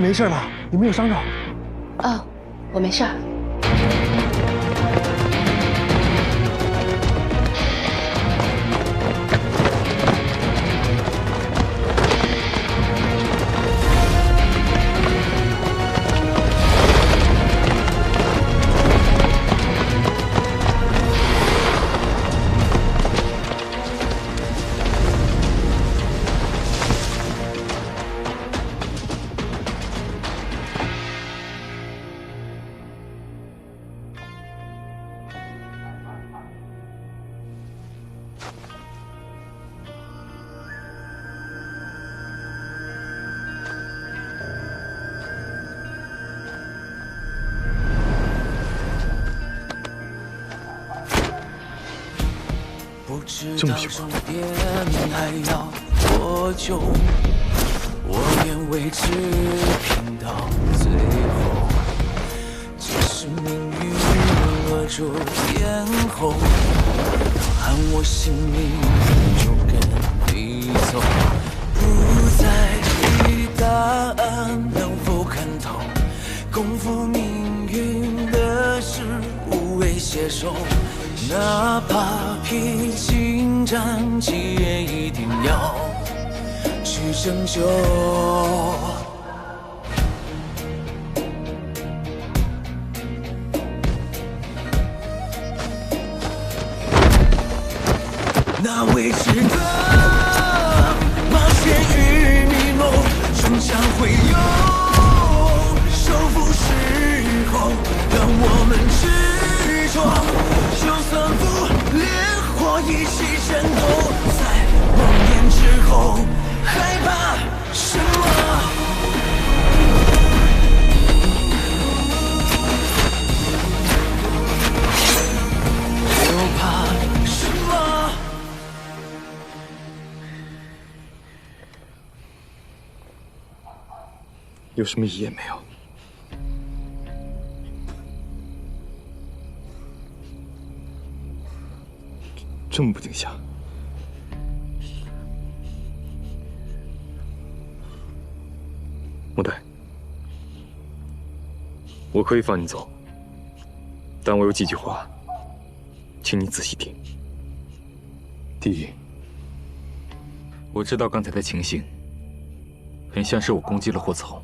没事吧？有没有伤着？哦，我没事儿。这么喜欢？我愿为之拼到最后，即使命运扼住咽喉，按我性命就跟你走，不在意答案能否看透，共赴命运的事无谓携手，哪怕披荆斩棘也一定要去拯救。那未知的冒险与迷梦，终将会有收复时候，让我们执着，就算不烈火一起战斗，在梦魇之后，害怕什么？又怕什么？有什么意义也没有。这么不惊吓？莫代，我可以放你走，但我有几句话，请你仔细听。第一，我知道刚才的情形很像是我攻击了霍子红，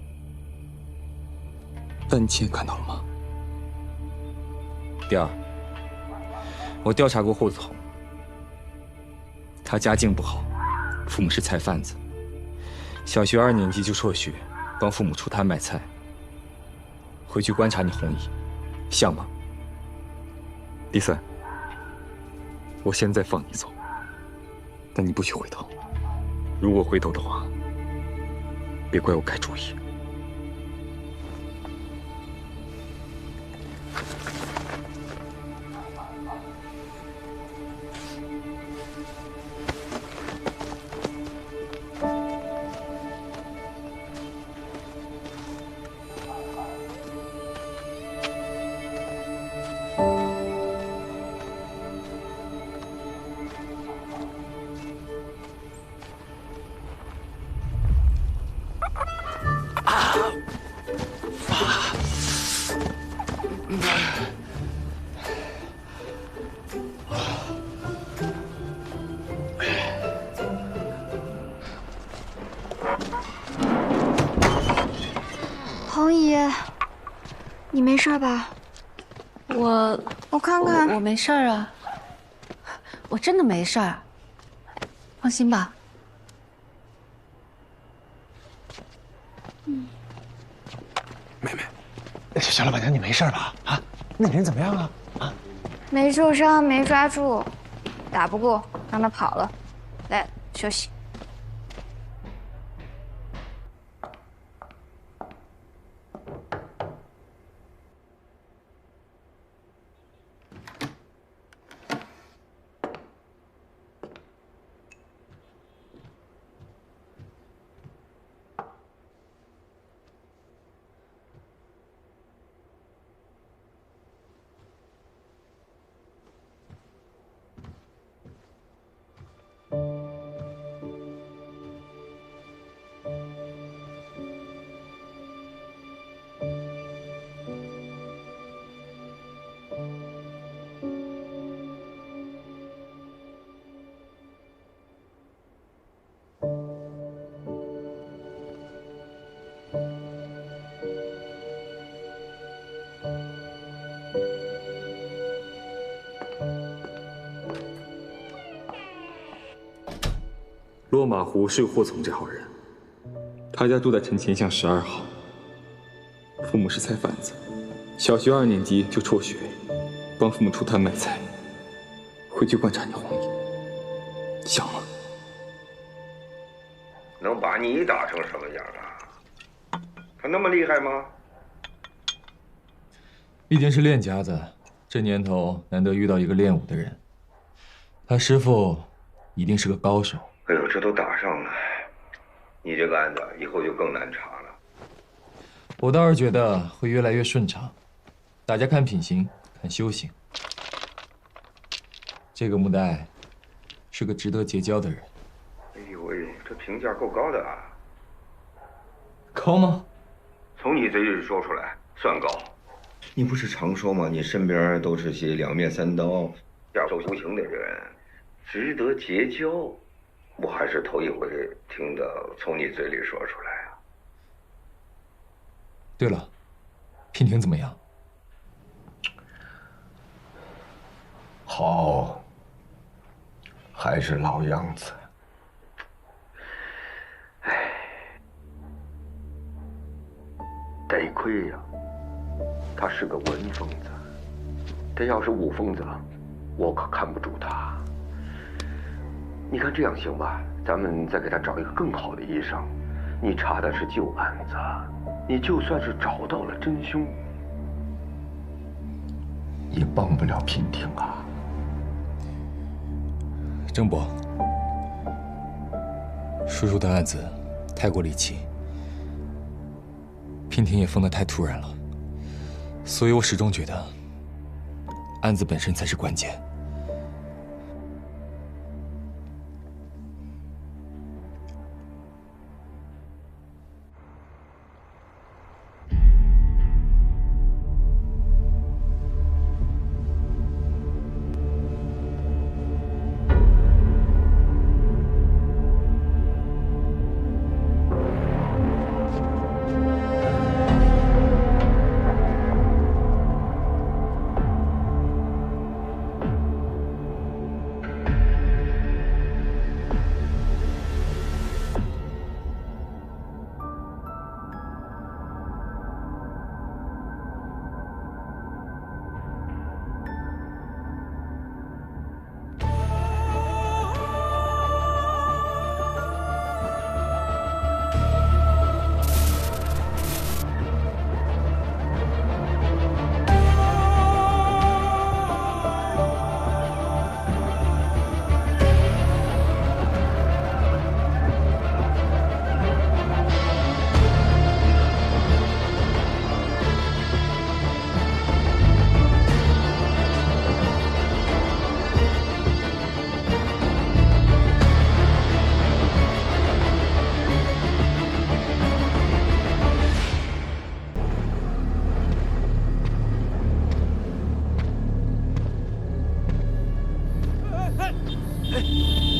但你亲眼看到了吗？第二，我调查过霍子红，他家境不好，父母是菜贩子，小学2年级就辍学，帮父母出摊卖菜。回去观察你红姨，像吗？第三，我现在放你走，但你不许回头。如果回头的话，别怪我改主意。红姨，你没事吧？我看看，我没事儿啊，我真的没事儿，放心吧。妹妹，小老板娘，你没事吧？啊，那人怎么样啊？啊，没受伤，没抓住，打不过，让他跑了。来，休息。落马湖是霍从这号人，他家住在陈前巷12号，父母是菜贩子，小学2年级就辍学，帮父母出摊卖菜。回去观察你红衣，想吗？能把你打成什么样啊？他那么厉害吗？毕竟是练家子，这年头难得遇到一个练武的人。他师傅一定是个高手。哎呦，这都打上了，你这个案子以后就更难查了。我倒是觉得会越来越顺畅，大家看品行，看修行。这个穆代是个值得结交的人。哎呦喂，这评价够高的啊！高吗？从你嘴里说出来算高。你不是常说吗？你身边都是些两面三刀、下手无情的人，值得结交。我还是头一回听到从你嘴里说出来啊。对了，娉婷怎么样？好，还是老样子。哎，得亏呀，他是个文疯子，他要是武疯子，我可看不住他。你看这样行吧？咱们再给他找一个更好的医生。你查的是旧案子，你就算是找到了真凶，也帮不了娉婷啊。郑伯，叔叔的案子太过离奇，娉婷也疯得太突然了，所以我始终觉得案子本身才是关键。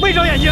闭上眼睛！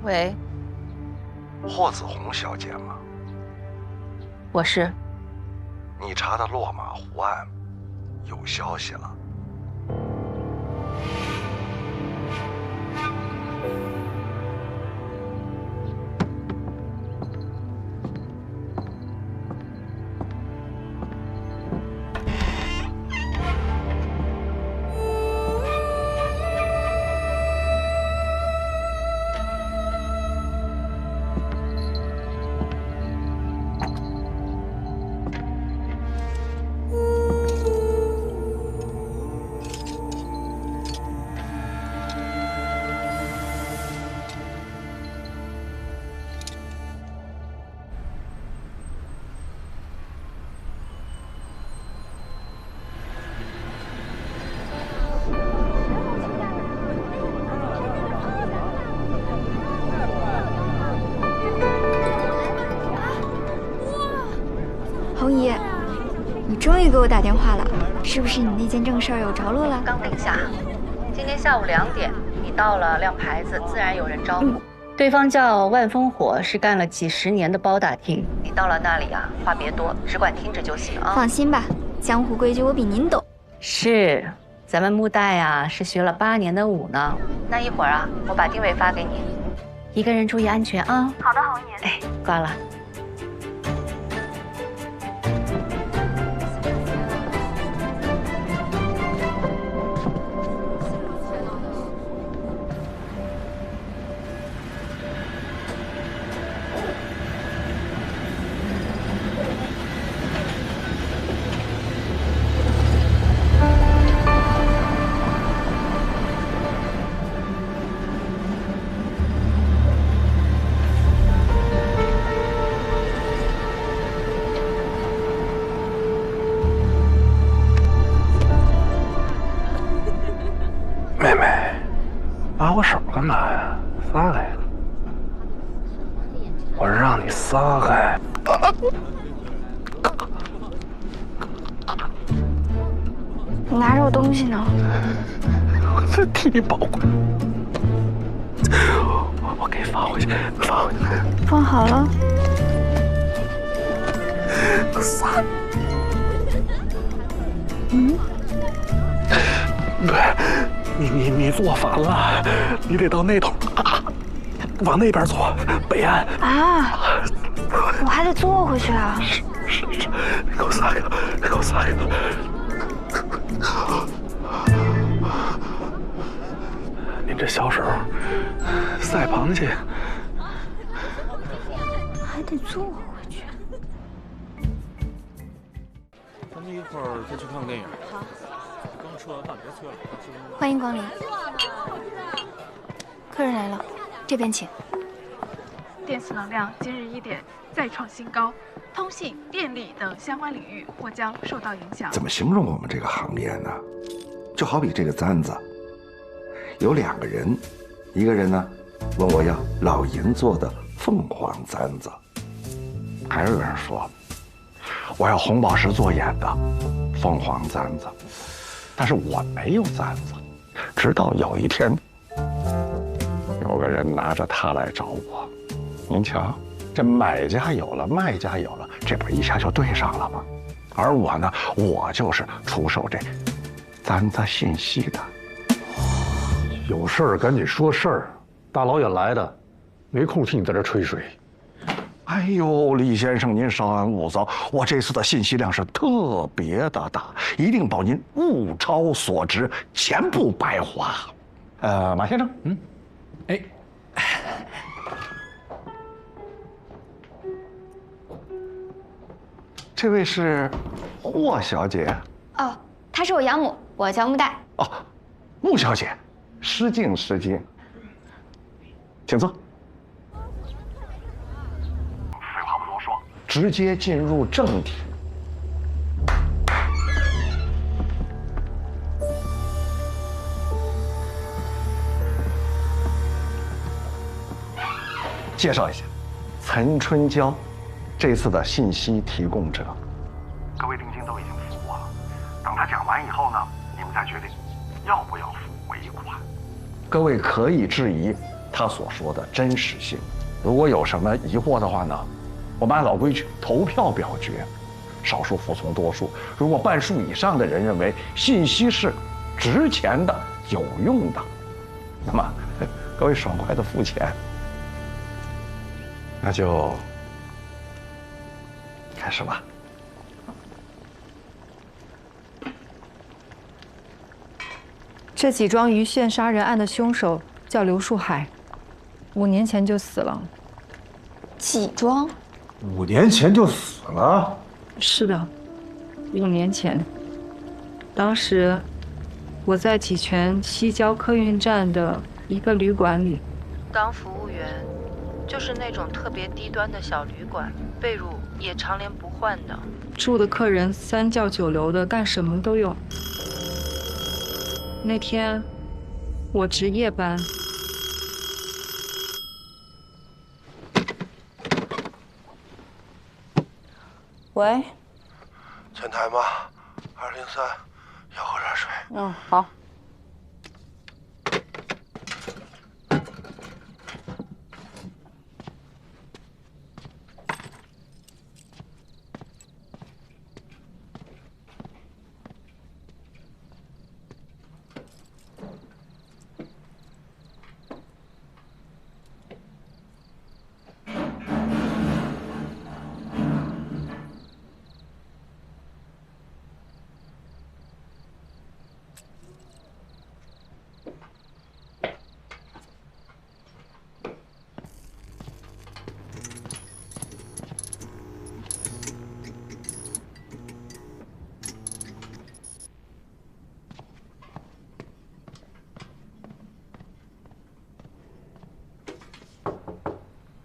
喂，霍子红小姐吗？我是。你查的落马湖案有消息了？红姨，你终于给我打电话了，是不是你那件正事儿有着落了？刚定下，今天下午2点，你到了亮牌子，自然有人招呼。对方叫万烽火，是干了几10年的包打听。你到了那里啊，话别多，只管听着就行啊。放心吧，江湖规矩我比您懂。是，咱们木代啊是学了8年的武呢。那一会儿啊，我把定位发给你，一个人注意安全啊。好的，红姨。哎，挂了。妹妹，拉我手干嘛呀？撒开！我让你撒开！你拿着我东西呢？我在替你保管。我给你发回去，发回去。放好了。撒。嗯。不是，你坐反了，你得到那头，往那边坐，北岸。啊！我还得坐回去啊。是，你给我撒开，你给我撒开。您这小手赛螃蟹，还得坐回去。咱们一会儿再去看个电影。好。刚吃完饭，别催了。欢迎光临。客人来了，这边请。电磁能量今日1点再创新高，通信、电力等相关领域或将受到影响。怎么形容我们这个行业呢？就好比这个簪子，有2个人，一个人呢问我要老银做的凤凰簪子，还有个人说我要红宝石做眼的凤凰簪子，但是我没有簪子。直到有一天，有个人拿着它来找我，您瞧，这买家有了，卖家有了，这不一下就对上了吗？而我呢，我就是出售这簪子信息的。有事儿赶紧说事儿，大老远来的，没空听你在这吹水。哎呦，李先生，您稍安勿躁，我这次的信息量是特别的大，一定保您物超所值，钱不白花。马先生，这位是霍小姐。哦，她是我养母，我叫穆代。哦，穆小姐，失敬失敬，请坐。废话不多说，直接进入正题。介绍一下，岑春娇，这次的信息提供者。各位定金都已经付过了，等他讲完以后呢，你们再决定要不要付尾款。各位可以质疑他所说的真实性。如果有什么疑惑的话呢，我们按老规矩投票表决，少数服从多数。如果半数以上的人认为信息是值钱的、有用的，那么各位爽快的付钱。那就开始吧。这几桩榆县杀人案的凶手叫刘树海，5年前就死了。几桩？5年前就死了？是的，5年前。当时我在济泉西郊客运站的一个旅馆里当服务员，就是那种特别低端的小旅馆，被褥也常年不换的，住的客人3教9流的，干什么都有。那天我值夜班，喂，前台吗？203，要喝点水。嗯，好。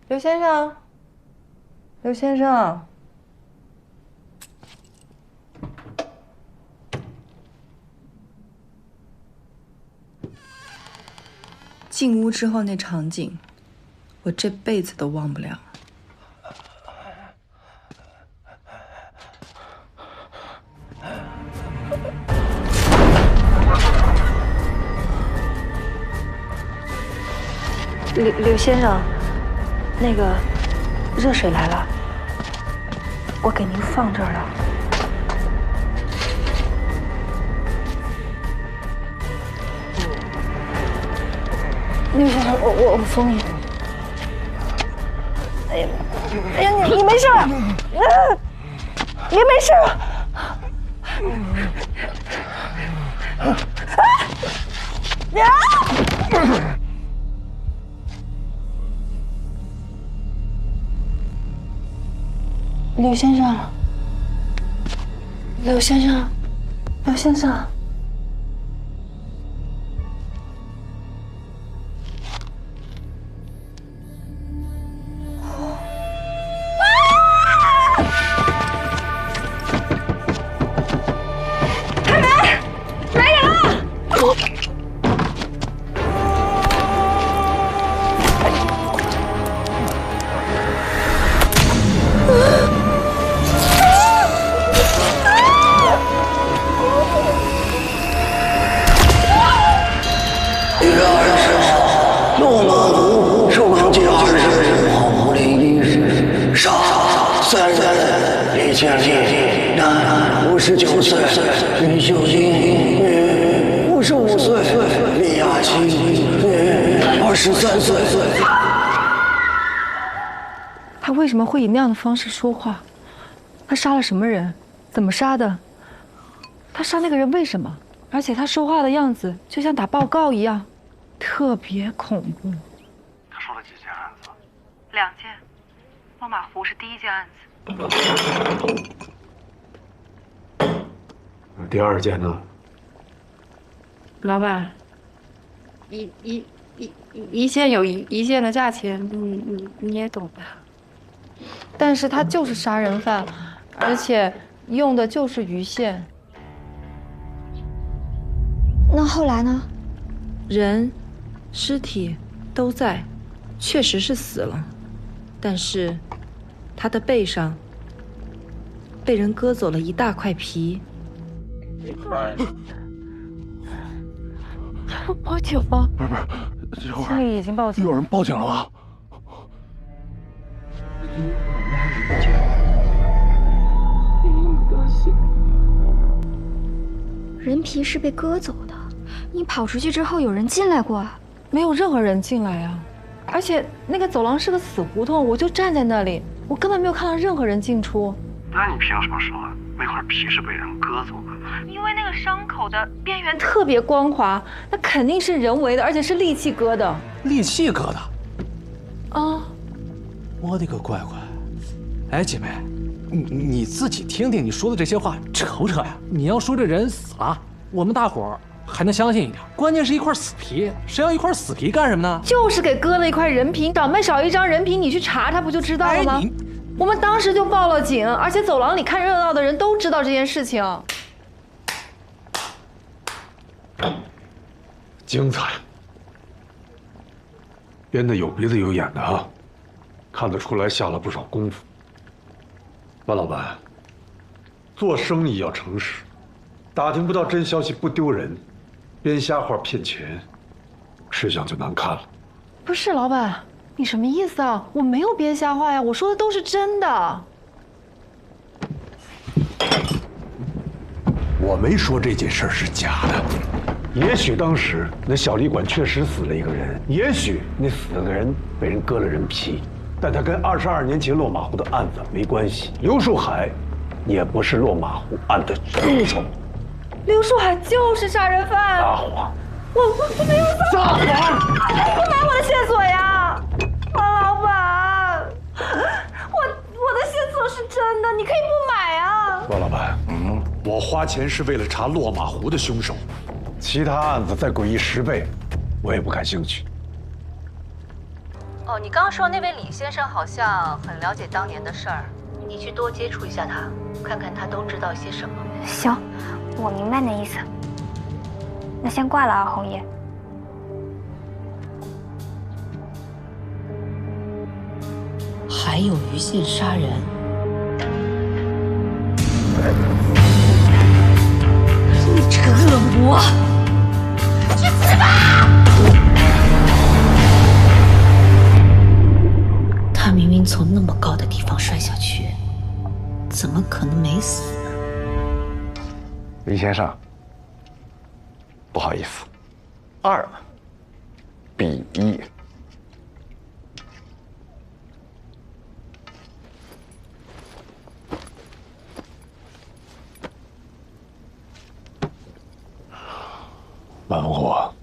刘先生，刘先生，进屋之后那场景，我这辈子都忘不了。刘先生。那个，热水来了，我给您放这儿了。刘先生，我扶你。哎呀，你没事吧？你没事吧？刘先生，刘先生，刘先生，开门，来人了！建立，男，59岁，吕秀英，女，55岁，李亚青，女，23岁。他为什么会以那样的方式说话？他杀了什么人？怎么杀的？他杀那个人为什么？而且他说话的样子就像打报告一样，特别恐怖。他说了几件案子？2件，落马湖是第1件案子。第2件呢？老板，一件有一件的价钱，你也懂的。但是他就是杀人犯，而且用的就是榆县。那后来呢？人、尸体都在，确实是死了，但是他的背上被人割走了一大块皮。好久吗？不是，经理已经报警，有人报警了吗？人皮是被割走的，你跑出去之后有人进来过啊？没有任何人进来啊，而且那个走廊是个死胡同，我就站在那里，我根本没有看到任何人进出。那你凭什么说那块皮是被人割走的？因为那个伤口的边缘特别光滑，那肯定是人为的，而且是利器割的。利器割的？啊！我的个乖乖！哎，姐妹，你自己听听你说的这些话扯不扯呀？你要说这人死了，我们大伙儿还能相信一点。关键是一块死皮，谁要一块死皮干什么呢？就是给割了一块人皮，长辈少一张人皮，你去查查不就知道了吗？我们当时就报了警，而且走廊里看热闹的人都知道这件事情。精彩，编的有鼻子有眼的啊，看得出来下了不少功夫。万老板，做生意要诚实，打听不到真消息不丢人，编瞎话骗钱，吃相就难看了。不是老板，你什么意思啊？我没有编瞎话呀，我说的都是真的。我没说这件事是假的。也许当时那小旅馆确实死了一个人，也许那死了的人被人割了人皮，但他跟22年前落马湖的案子没关系。刘树海也不是落马湖案的凶手。刘树海就是杀人犯。撒谎！我没有撒谎！你不拿我的线索呀，王老板！我的线索是真的，你可以不买啊。王老板，我花钱是为了查落马湖的凶手。其他案子再诡异10倍，我也不感兴趣。哦，你刚刚说那位李先生好像很了解当年的事儿，你去多接触一下他，看看他都知道些什么。行，我明白你意思。那先挂了啊，红叶。还有余县杀人。你这个恶魔，去死吧！他明明从那么高的地方摔下去，怎么可能没死呢？李先生，不好意思，2比1。万风火，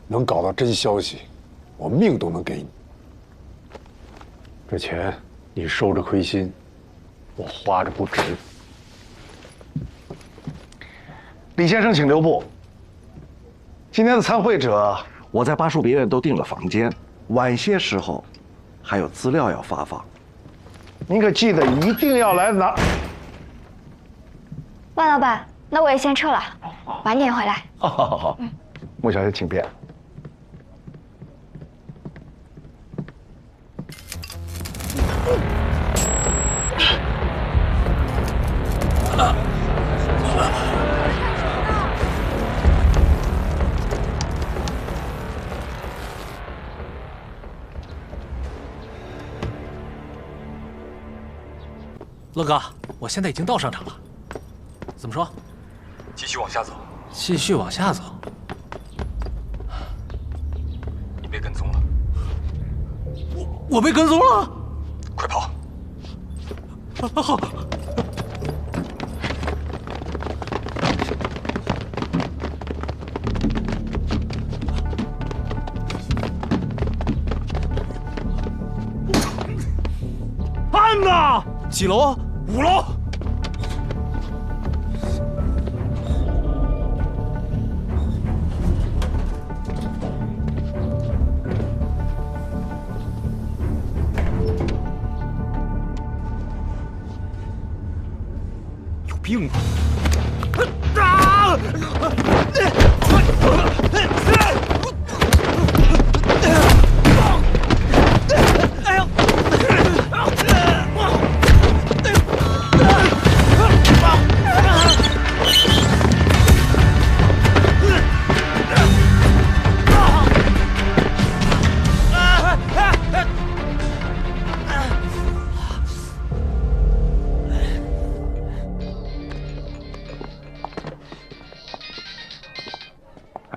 能搞到真消息，我命都能给你。这钱你收着亏心，我花着不值。李先生，请留步。今天的参会者，我在巴蜀别院都订了房间，晚些时候还有资料要发放，您可记得一定要来拿。万老板，那我也先撤了，晚点回来。好，穆小姐请便。乐哥，我现在已经到商场了，怎么说？继续往下走。继续往下走。你被跟踪了。我被跟踪了？快跑！好。安呐！几楼啊？5楼。有病吧？啊！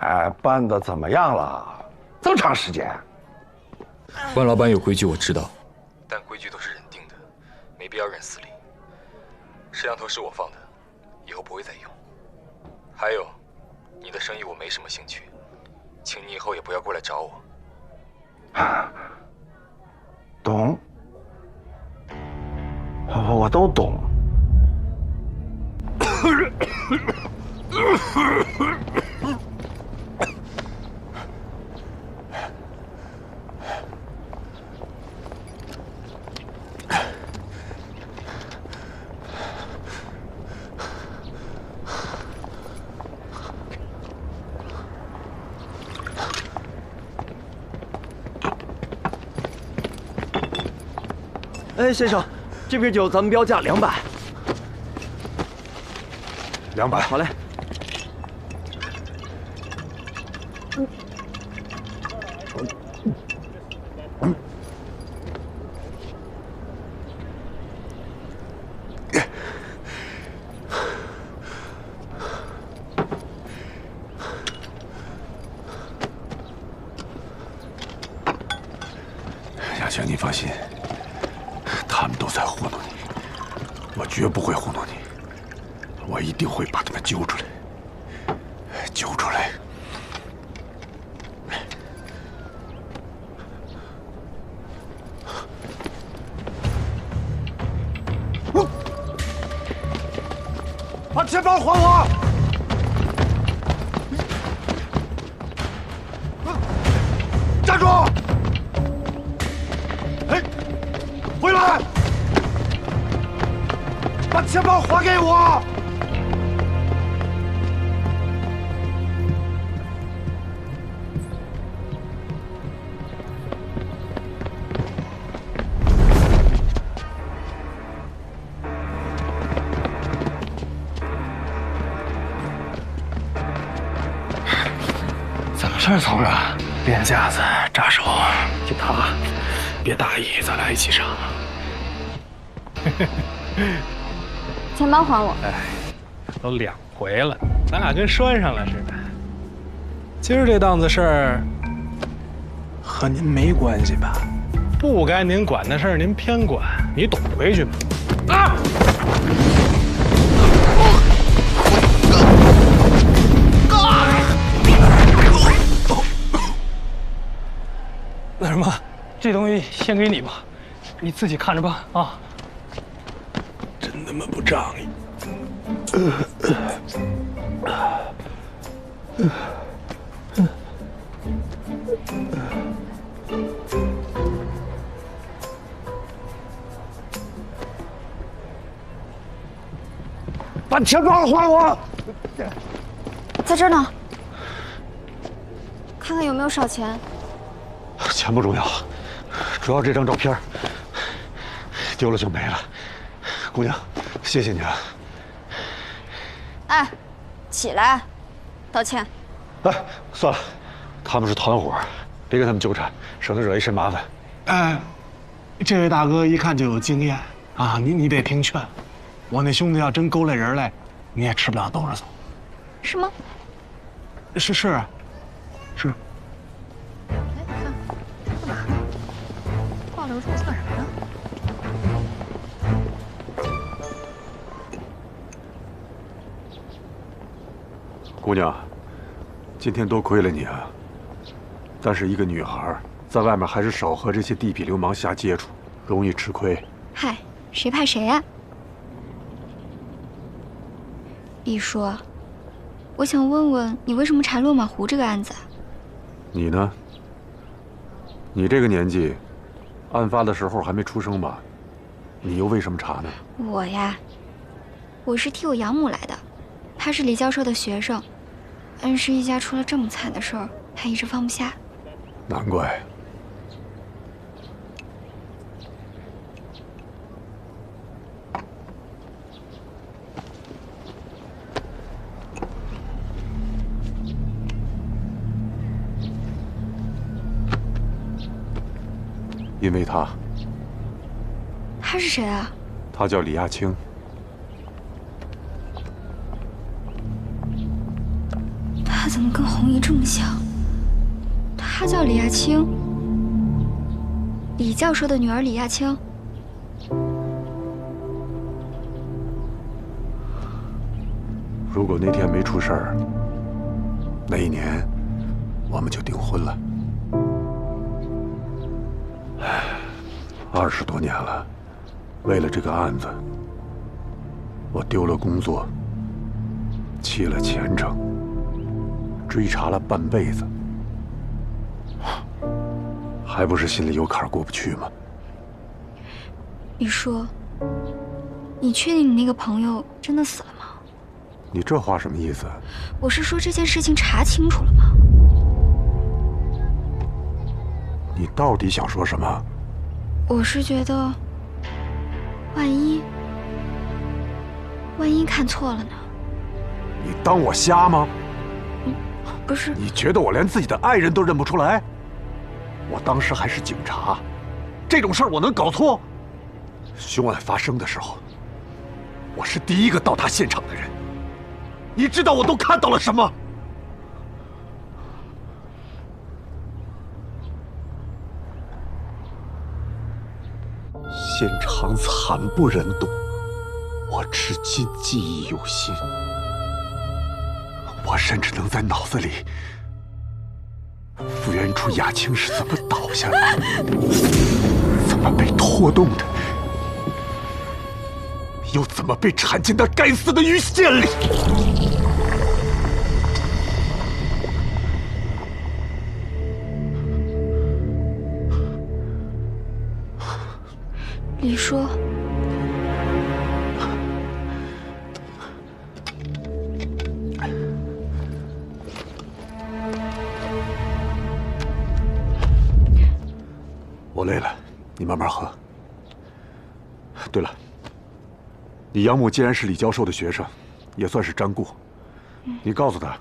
买办的怎么样了？这么长时间。万老板有规矩，我知道，但规矩都是人定的，没必要认死理。摄像头是我放的，以后不会再用。还有，你的生意我没什么兴趣，请你以后也不要过来找我。懂，我都懂。哎，先生，这瓶酒咱们标价200。200，好嘞。亚青，你放心。他们都在糊弄你，我绝不会糊弄你，我一定会把他们揪出来，揪出来。把钱包还我！站住！哎，回来！把钱包还给我！怎么事儿，曹哥？练架子、扎手，就他，别大意，咱俩一起上。钱包还我！哎，都2回了，咱俩跟拴上了似的。今儿这档子事儿和您没关系吧？不该您管的事儿您偏管，你懂规矩吗？啊！那什么，这东西先给你吧，你自己看着吧啊！真他妈不仗义！把钱包还我！在这儿呢，看看有没有少钱。钱不重要，主要这张照片，丢了就没了。姑娘，谢谢你啊！哎，起来，道歉。哎，算了，他们是团伙，别跟他们纠缠，省得惹一身麻烦。哎，这位大哥一看就有经验啊，你得听劝。我那兄弟要真勾来人来，你也吃不了兜着走。是吗？是。话留住算什么呢？姑娘，今天多亏了你啊！但是一个女孩在外面还是少和这些地痞流氓瞎接触，容易吃亏。嗨，谁怕谁呀？李叔，我想问问你为什么查落马湖这个案子？你呢？你这个年纪，案发的时候还没出生吧？你又为什么查呢？我呀，我是替我养母来的，她是李教授的学生，恩师一家出了这么惨的事儿，她一直放不下。难怪。因为他。他是谁啊？他叫李亚青。他怎么跟红姨这么像，她叫李亚青，李教授的女儿李亚青。如果那天没出事儿，那一年我们就订婚了。唉，20多年了，为了这个案子，我丢了工作，弃了前程，追查了半辈子，还不是心里有坎儿过不去吗？李叔，你确定你那个朋友真的死了吗？你这话什么意思？我是说这件事情查清楚了吗？你到底想说什么？我是觉得，万一看错了呢？你当我瞎吗？不是。你觉得我连自己的爱人都认不出来？我当时还是警察，这种事儿我能搞错？凶案发生的时候，我是第一个到达现场的人。你知道我都看到了什么？现场惨不忍睹，我至今记忆犹新。我甚至能在脑子里复原出亚青是怎么倒下的，怎么被拖动的，又怎么被缠进那该死的鱼线里。李叔，我累了，你慢慢喝。对了，你养母既然是李教授的学生，也算是沾顾，你告诉他，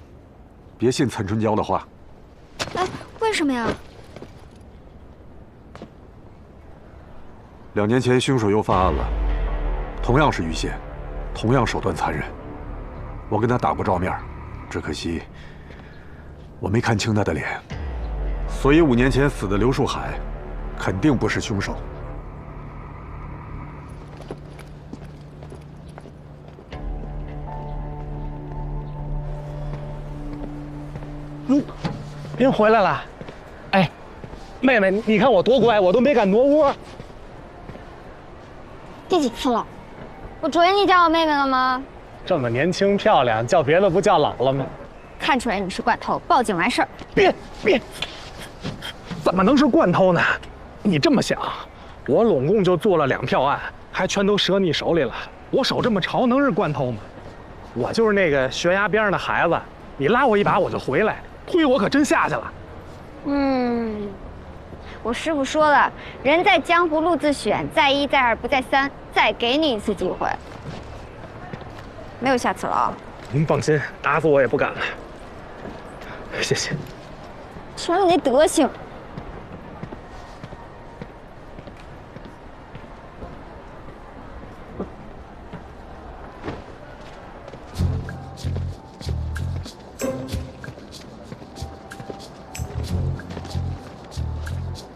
别信岑春娇的话。哎，为什么呀？2年前，凶手又犯案了，同样是鱼线，同样手段残忍。我跟他打过照面，只可惜我没看清他的脸，所以5年前死的刘树海肯定不是凶手。您回来了。哎，妹妹，你看我多乖，我都没敢挪窝。第几次了？我昨天你叫我妹妹了吗？这么年轻漂亮，叫别的不叫姥姥吗？看出来你是惯偷，报警完事儿。别，怎么能是惯偷呢？你这么想，我拢共就做了2票案，还全都折你手里了。我手这么潮，能是惯偷吗？我就是那个悬崖边上的孩子，你拉我一把我就回来，推我可真下去了。我师傅说了，人在江湖路自选，在一在二不在三，再给你一次机会，没有下次了啊！您放心，打死我也不敢了。谢谢。瞧你那德行！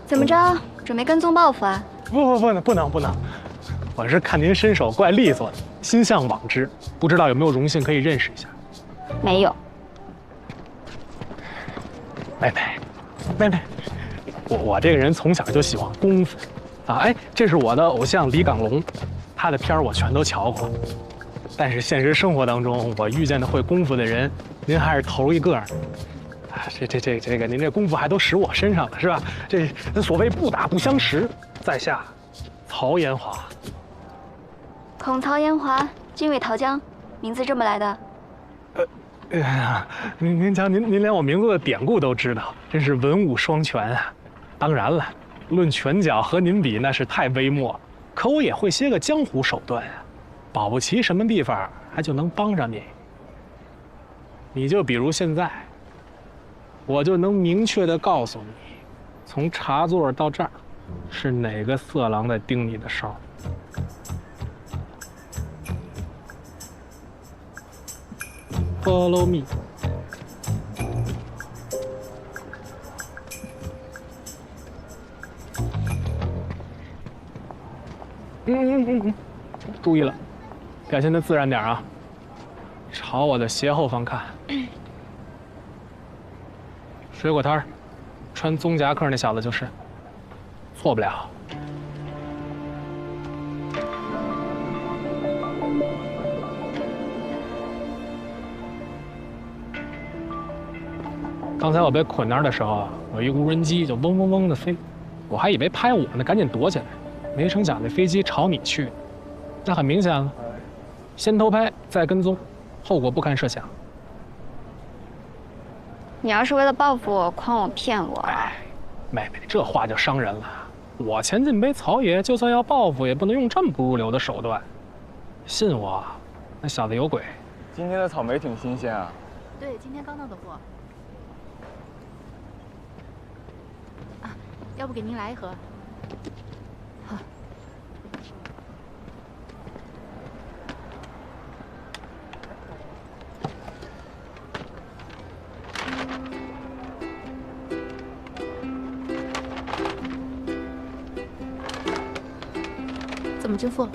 怎么着，准备跟踪报复啊？不能，我是看您身手怪利索的，心向往之，不知道有没有荣幸可以认识一下。没有。妹妹，我这个人从小就喜欢功夫啊！哎，这是我的偶像李港龙，他的片儿我全都瞧过。但是现实生活当中，我遇见的会功夫的人，您还是头一个呢。这个，您这功夫还都使我身上了，是吧？这所谓不打不相识，在下曹延华。孔曹延华，军委陶江，名字这么来的？您瞧，您连我名字的典故都知道，真是文武双全啊！当然了，论拳脚和您比那是太微末，可我也会些个江湖手段啊，保不齐什么地方还就能帮着你。你就比如现在，我就能明确地告诉你，从茶座到这儿，是哪个色狼在盯你的梢。Follow me。注意了，表现得自然点啊，朝我的斜后方看。水果摊儿，穿棕夹克那小子就是，错不了。刚才我被捆那儿的时候，有一无人机就嗡嗡嗡的飞，我还以为拍我呢，赶紧躲起来，没成想那飞机朝你去，那很明显了，先偷拍再跟踪，后果不堪设想。你要是为了报复我，诓我骗我，妹妹，这话就伤人了。我前进北草野，就算要报复，也不能用这么不入流的手段。信我，那小子有鬼。今天的草莓挺新鲜啊。对，今天刚到的货。啊，要不给您来一盒？好。怎么支付？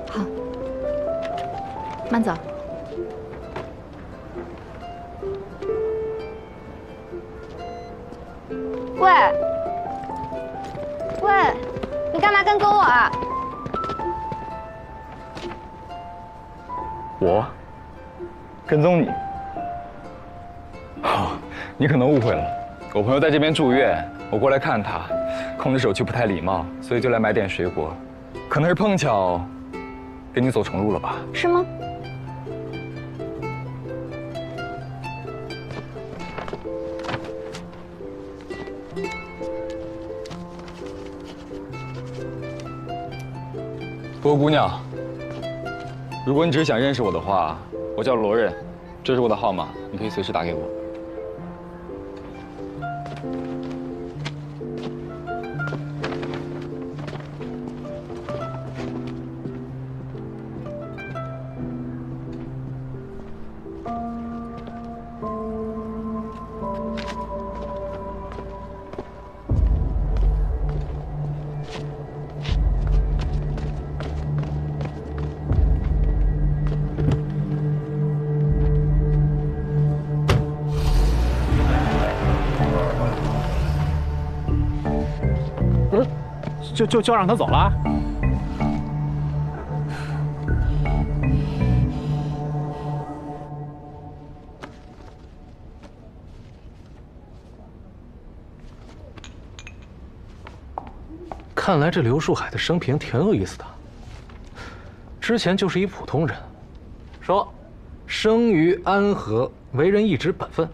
好，慢走。喂，喂，你干嘛跟踪我啊？我跟踪你？哦，你可能误会了。我朋友在这边住院，我过来看他，空着手去不太礼貌，所以就来买点水果。可能是碰巧，跟你走重路了吧？是吗？波姑娘，如果你只是想认识我的话，我叫罗任，这是我的号码，你可以随时打给我。就让他走了？看来这刘树海的生平挺有意思的。之前就是一普通人，说生于安和，为人一直本分，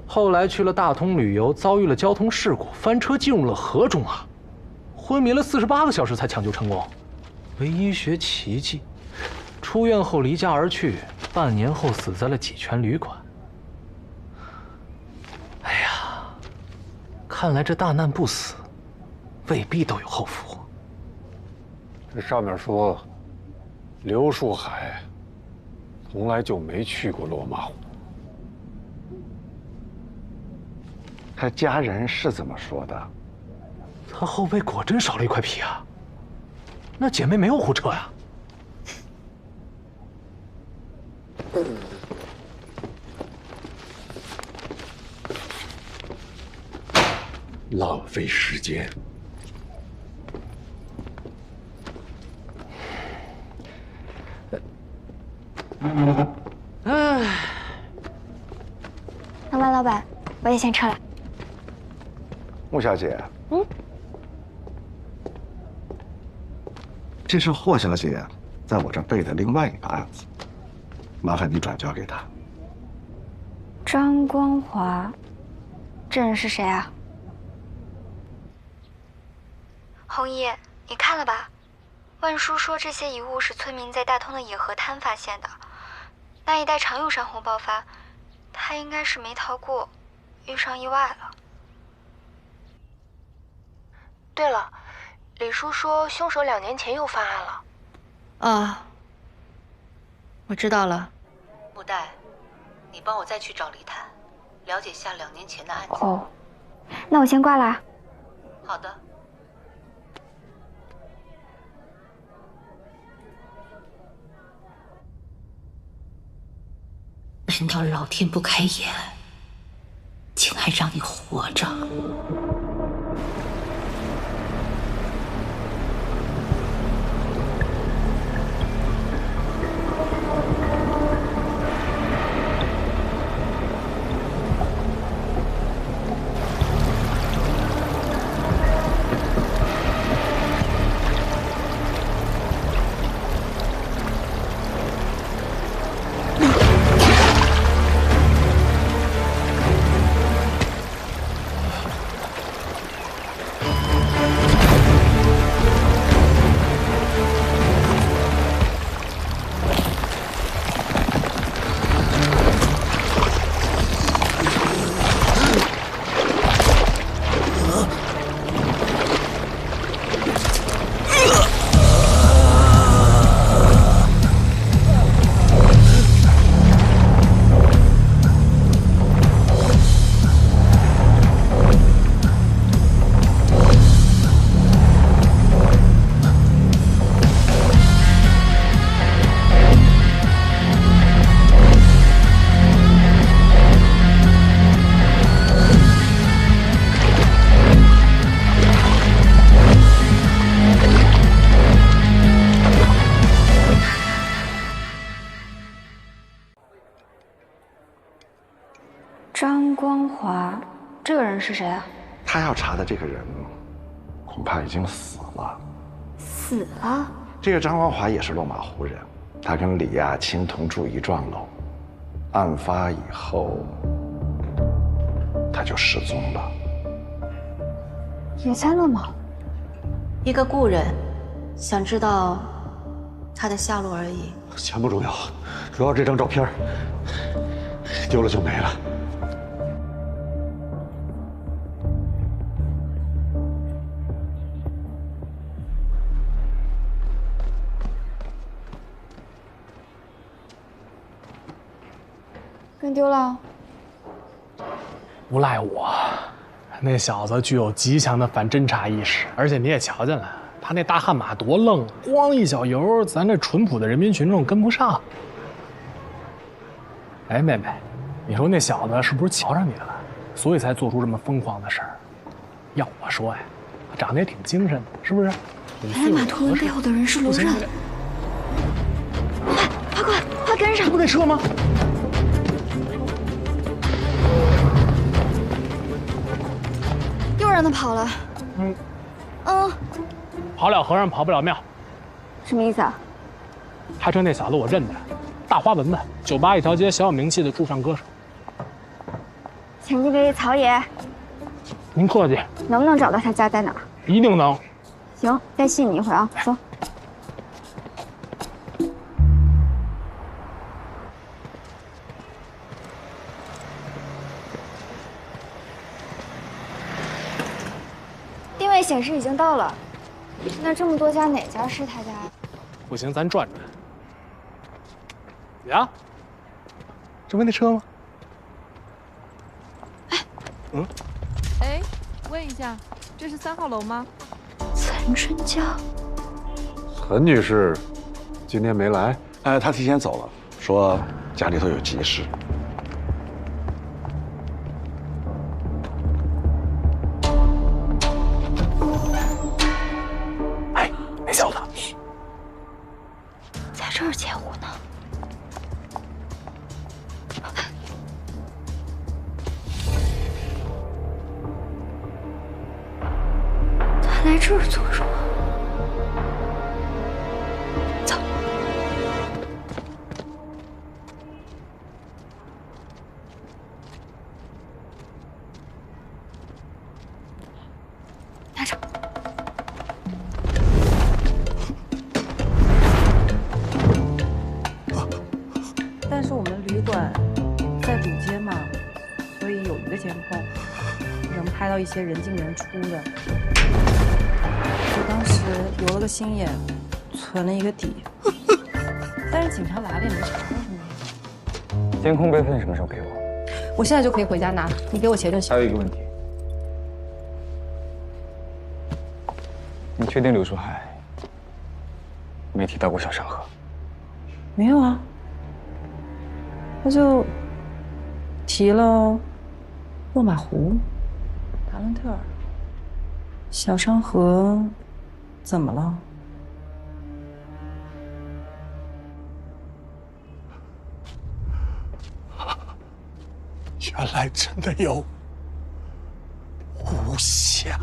后来去了大通旅游，遭遇了交通事故，翻车进入了河中啊。昏迷了48个小时才抢救成功，为医学奇迹。出院后离家而去，半年后死在了济泉旅馆。哎呀，看来这大难不死，未必都有后福。这上面说，刘树海从来就没去过落马湖。他家人是这么说的。他后背果真少了一块皮啊！那姐妹没有胡扯呀。浪费时间。哎，老板，我也先撤了。穆小姐。嗯。这是霍小姐在我这备的另外一个案子，麻烦你转交给她。张光华，这人是谁啊？红衣，你看了吧？万叔说这些遗物是村民在大通的野河滩发现的，那一带常有山洪爆发，他应该是没逃过，遇上意外了。对了。李叔说，凶手2年前又犯案了。啊，我知道了。布袋，你帮我再去找李坦，了解下2年前的案子。哦，那我先挂啦。好的。难道老天不开眼，竟还让你活着？张光华，这个人是谁啊？他要查的这个人，恐怕已经死了。死了？这个张光华也是落马湖人，他跟李亚青同住一幢楼，案发以后他就失踪了。也在落马湖？一个故人，想知道他的下落而已。钱不重要，主要这张照片丢了就没了。跟丢了？不赖我，那小子具有极强的反侦查意识，而且你也瞧见了，他那大悍马多愣，光一小油，咱这淳朴的人民群众跟不上。哎，妹妹，你说那小子是不是瞧上你了，所以才做出这么疯狂的事儿？要我说呀，他长得也挺精神的，是不是？原来马图文背后的人是卢刃。快跟上！不给撤吗？又让他跑了。跑了和尚跑不了庙。什么意思啊？开车那小子我认得，大花纹的，酒吧一条街小有名气的驻唱歌手。前进给曹爷。您客气。能不能找到他家在哪儿？一定能。行，再信你一回啊，走。定位显示已经到了，那这么多家哪家是他家？不行，咱转转。呀，这不那车吗？哎，问一下，这是3号楼吗？岑春娇，岑女士今天没来？她提前走了，说家里头有急事。哎，那小子，在这儿截胡呢。他来这儿做什么？走。拿着。但是我们旅馆在主街嘛，所以有一个监控，能拍到一些人进人出的。我当时留了个心眼，存了一个底，但是警察来了也没查到什么。监控备份什么时候给我？我现在就可以回家拿，你给我钱就行。还有一个问题，你确定柳树海没提到过小山河？没有啊，他就提了落马湖、达伦特尔、小山河，怎么了？原来真的有无暇。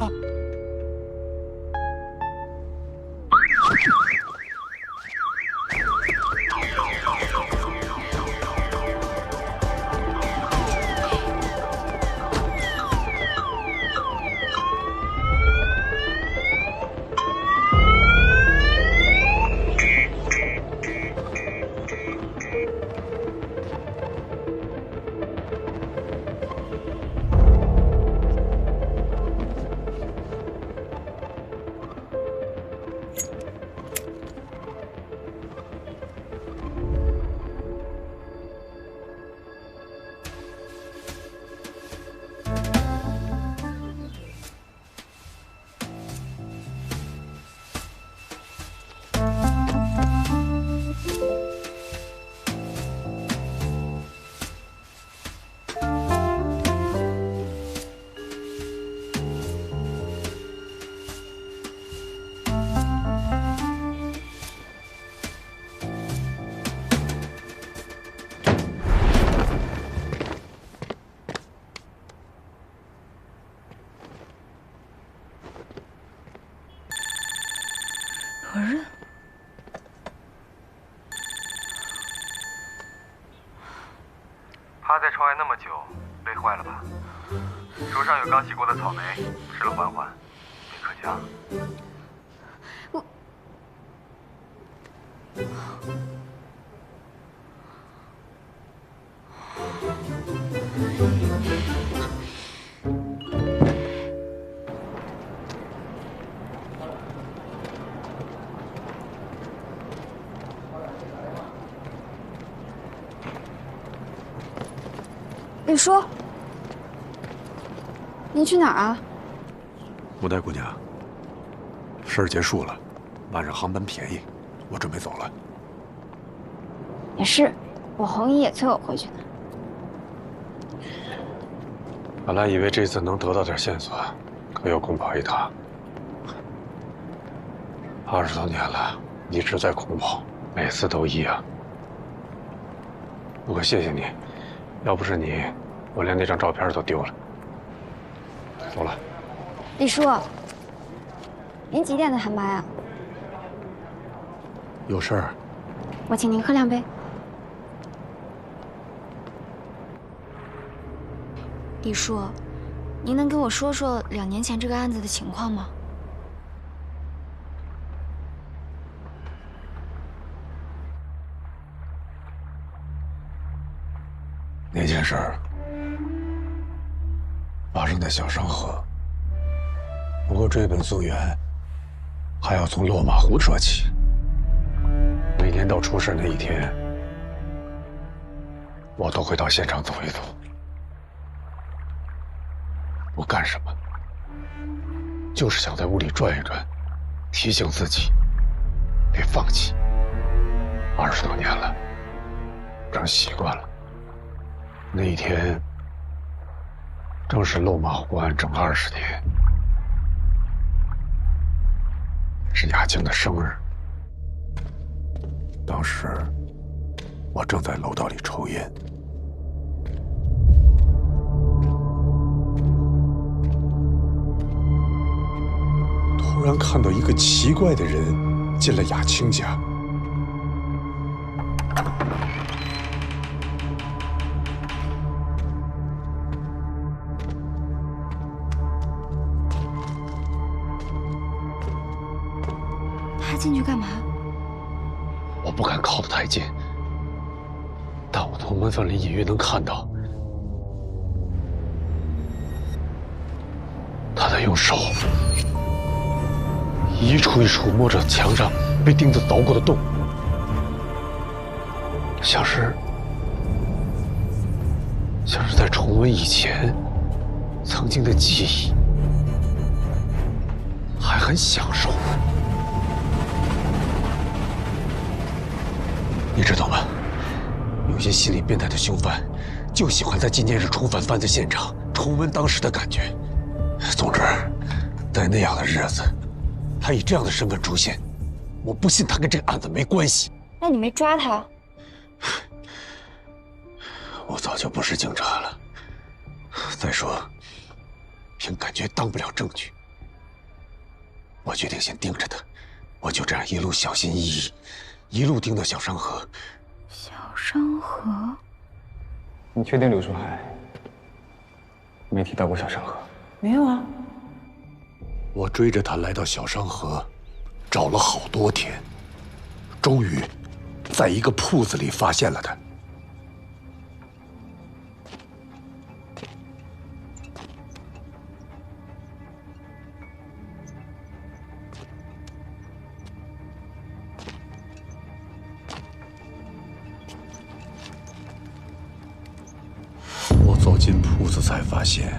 何人？趴在窗外那么久，累坏了吧？手上有刚洗过的草莓，吃了缓缓，别可僵。李叔，您去哪儿啊？吴大姑娘，事儿结束了，晚上航班便宜，我准备走了。也是，我红姨也催我回去呢。本来以为这次能得到点线索，可又空跑一趟。20多年了，一直在空跑，每次都一样。不过谢谢你，要不是你，我连那张照片都丢了。走了。李叔，您几点的航班啊？有事儿。我请您喝2杯。李叔，您能给我说说2年前这个案子的情况吗？那件事儿发生在小商河，不过追本溯源，还要从落马湖说起。每年到出事那一天，我都会到现场走一走。我干什么？就是想在屋里转一转，提醒自己别放弃。20多年了，成习惯了。那一天正是落马湖案整20年，是雅静的生日。当时我正在楼道里抽烟，突然看到一个奇怪的人进了雅清家。他进去干嘛？我不敢靠得太近，但我从门缝里隐约能看到，他在用手一处一处摸着墙上被钉子凿过的洞，像是在重温以前曾经的记忆，还很很享受。你知道吗？有些心理变态的凶犯，就喜欢在纪念日重返犯罪现场，重温当时的感觉。总之，在那样的日子，他以这样的身份出现，我不信他跟这个案子没关系。那你没抓他？我早就不是警察了。再说，凭感觉当不了证据。我决定先盯着他，我就这样一路小心翼翼，一路盯到小商河。小商河？你确定柳树海没提到过小商河？没有啊。我追着他来到小商河，找了好多天，终于在一个铺子里发现了他。我走进铺子才发现，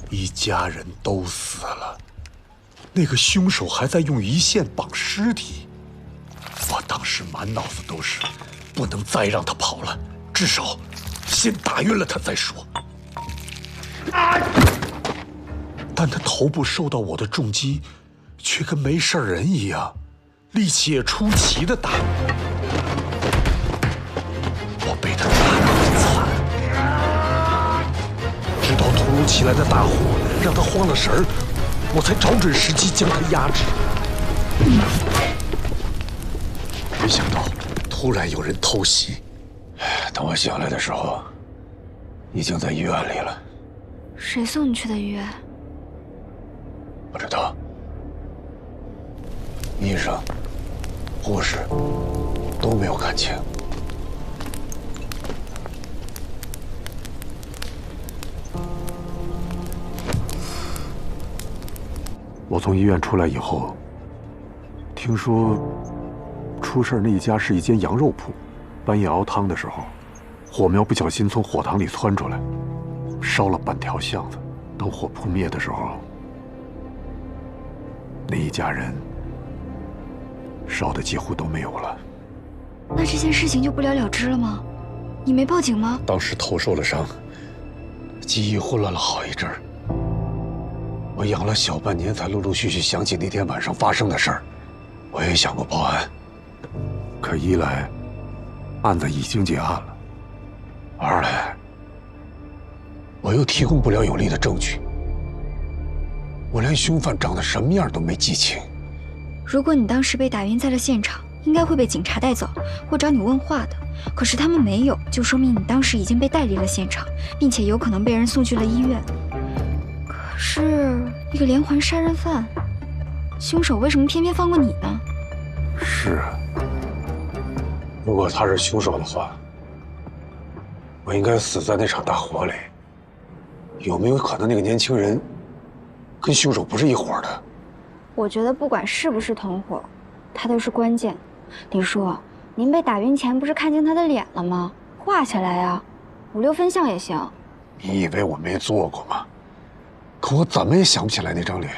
一家人都死了，那个凶手还在用鱼线绑尸体。我当时满脑子都是，不能再让他跑了，至少先打晕了他再说。但他头部受到我的重击，却跟没事人一样，力气也出奇的大。我被他打得很惨，直到突如其来的大火让他慌了神儿，我才找准时机将他压制。没想到突然有人偷袭，等我醒来的时候，已经在医院里了。谁送你去的医院？不知道，医生、护士都没有看清。我从医院出来以后，听说出事那一家是一间羊肉铺，半夜熬汤的时候，火苗不小心从火塘里窜出来，烧了半条巷子。等火扑灭的时候，那一家人烧的几乎都没有了。那这件事情就不了了之了吗？你没报警吗？当时头受了伤，记忆混乱了好一阵儿。我养了小半年，才陆陆续续想起那天晚上发生的事儿。我也想过报案，可一来，案子已经结案了；二来，我又提供不了有力的证据。我连凶犯长得什么样都没记清。如果你当时被打晕在了现场，应该会被警察带走或找你问话的。可是他们没有，就说明你当时已经被带离了现场，并且有可能被人送去了医院。可是一个连环杀人犯，凶手为什么偏偏放过你呢？是啊，如果他是凶手的话，我应该死在那场大火里。有没有可能那个年轻人跟凶手不是一伙的？我觉得不管是不是同伙，他都是关键。李叔，您被打晕前不是看清他的脸了吗？画下来啊，5、6分像也行。你以为我没做过吗？可我怎么也想不起来那张脸。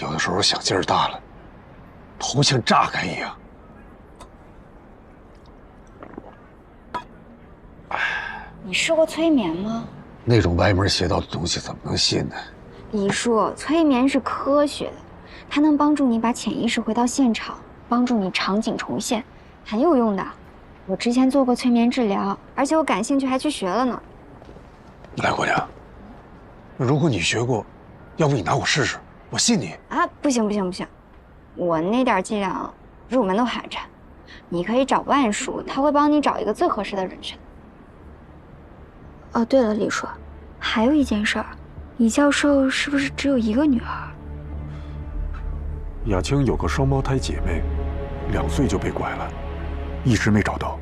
有的时候想劲儿大了，头像炸开一样。你试过催眠吗？那种歪门邪道的东西怎么能信呢？李叔，催眠是科学的，它能帮助你把潜意识回到现场，帮助你场景重现，很有用的。我之前做过催眠治疗，而且我感兴趣还去学了呢。来，姑娘，如果你学过，要不你拿我试试，我信你。啊，不行不行不行，我那点伎俩入门都寒碜。你可以找万叔，他会帮你找一个最合适的人选。哦，对了，李叔，还有一件事儿，李教授是不是只有一个女儿？雅青有个双胞胎姐妹，2岁就被拐了，一直没找到。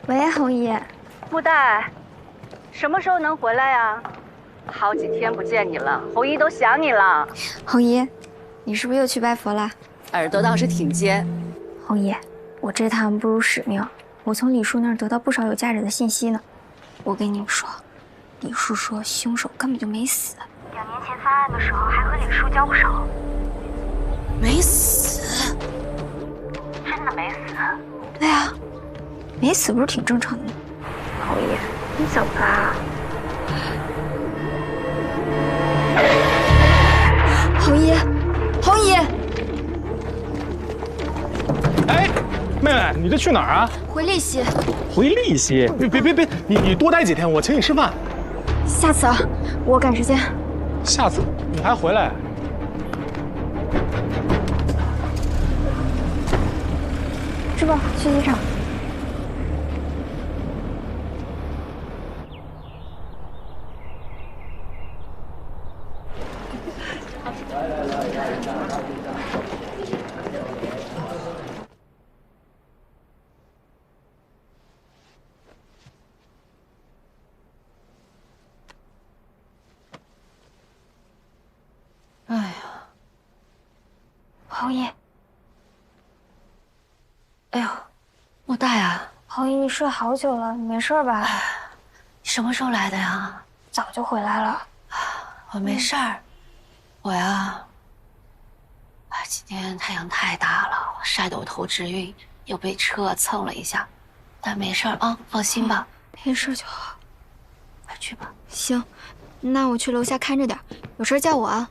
喂，红姨。布袋，什么时候能回来呀？好几天不见你了，红姨都想你了。红姨，你是不是又去拜佛了？耳朵倒是挺尖。红姨，我这趟不辱使命，我从李叔那儿得到不少有价值的信息呢。我跟你们说，李叔说凶手根本就没死，2年前犯案的时候还和李叔交过手。没死？真的没死？对啊，没死不是挺正常的吗？侯爷，你怎么了？侯爷，侯爷！哎，妹妹，你这去哪儿啊？回利息。回利息？别，你多待几天，我请你吃饭。下次啊，我赶时间。下次你还回来？吃吧，去机场。哎呀，侯爷，哎呦，莫大呀！侯爷，你睡好久了，你没事吧？你什么时候来的呀？早就回来了。我没事儿，我呀，今天太阳太大了，晒得我头直晕，又被车蹭了一下，但没事儿啊，放心吧。没事就好。快去吧。行，那我去楼下看着点，有事叫我啊。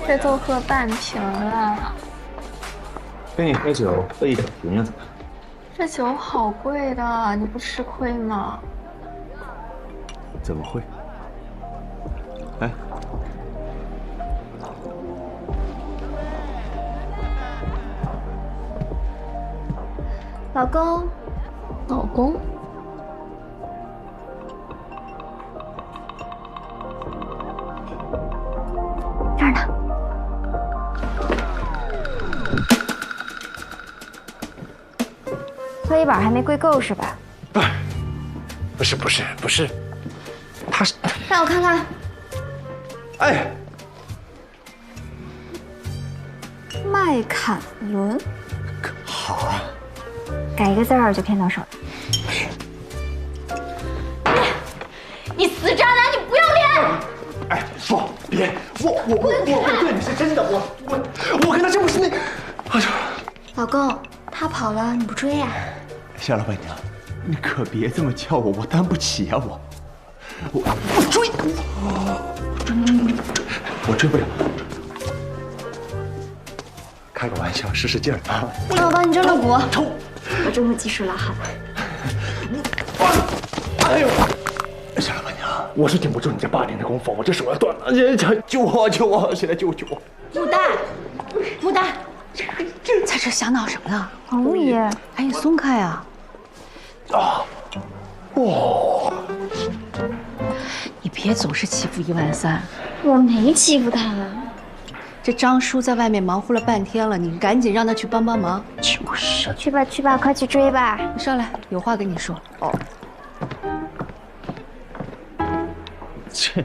这都喝半瓶了。跟你喝酒喝1整瓶怎么样？这酒好贵的，你不吃亏吗？怎么会？哎，老公，老公。这儿呢。喝一碗还没跪够是吧？不是，他是让我看看。哎，麦坎伦。好啊。改一个字儿就骗到手了。你死渣男，你不要脸！哎，说别，我对你是真的，我跟他真不是那，哎呀，老公，他跑了你不追呀？夏老板娘，你可别这么叫我，我担不起啊，我追，我追不了，开个玩笑，使使劲儿啊！那我帮你蒸蒸骨，我蒸出鸡翅来哈。哎呦！夏老板娘，我是顶不住你这8年的功夫，我这手要断了！救我！现在救我！穆丹，在这想闹什么呢？侯爷，赶紧松开啊！你别总是欺负13000。我没欺负他。这张叔在外面忙活了半天了，你赶紧让他去帮忙。就是。去吧，快去追吧！你上来，有话跟你说。哦。切，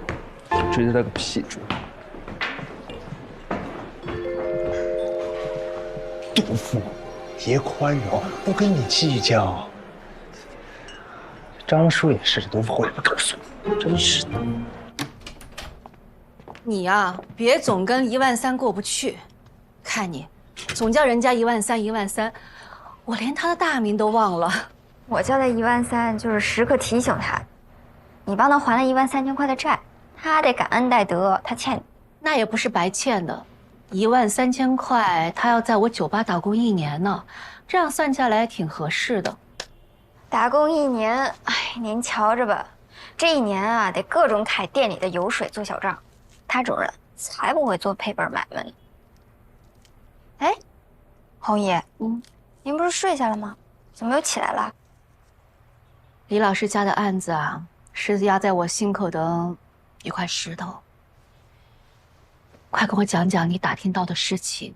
追得他个屁追！杜甫，爷宽容，不跟你计较。张叔也是，杜甫会不告诉你，真是的。你呀，别总跟13000过不去，看你总叫人家13000，13000，我连他的大名都忘了。我叫他13000，就是时刻提醒他，你帮他还了13000块的债，他得感恩戴德，他欠你。那也不是白欠的，13000块，他要在我酒吧打工1年呢，这样算下来挺合适的。打工1年，哎，您瞧着吧，这1年啊，得各种开店里的油水做小账，他这种人才不会做赔本买卖呢。哎，红姨，您不是睡下了吗？怎么又起来了？李老师家的案子啊，是压在我心口的一块石头。快跟我讲讲你打听到的事情，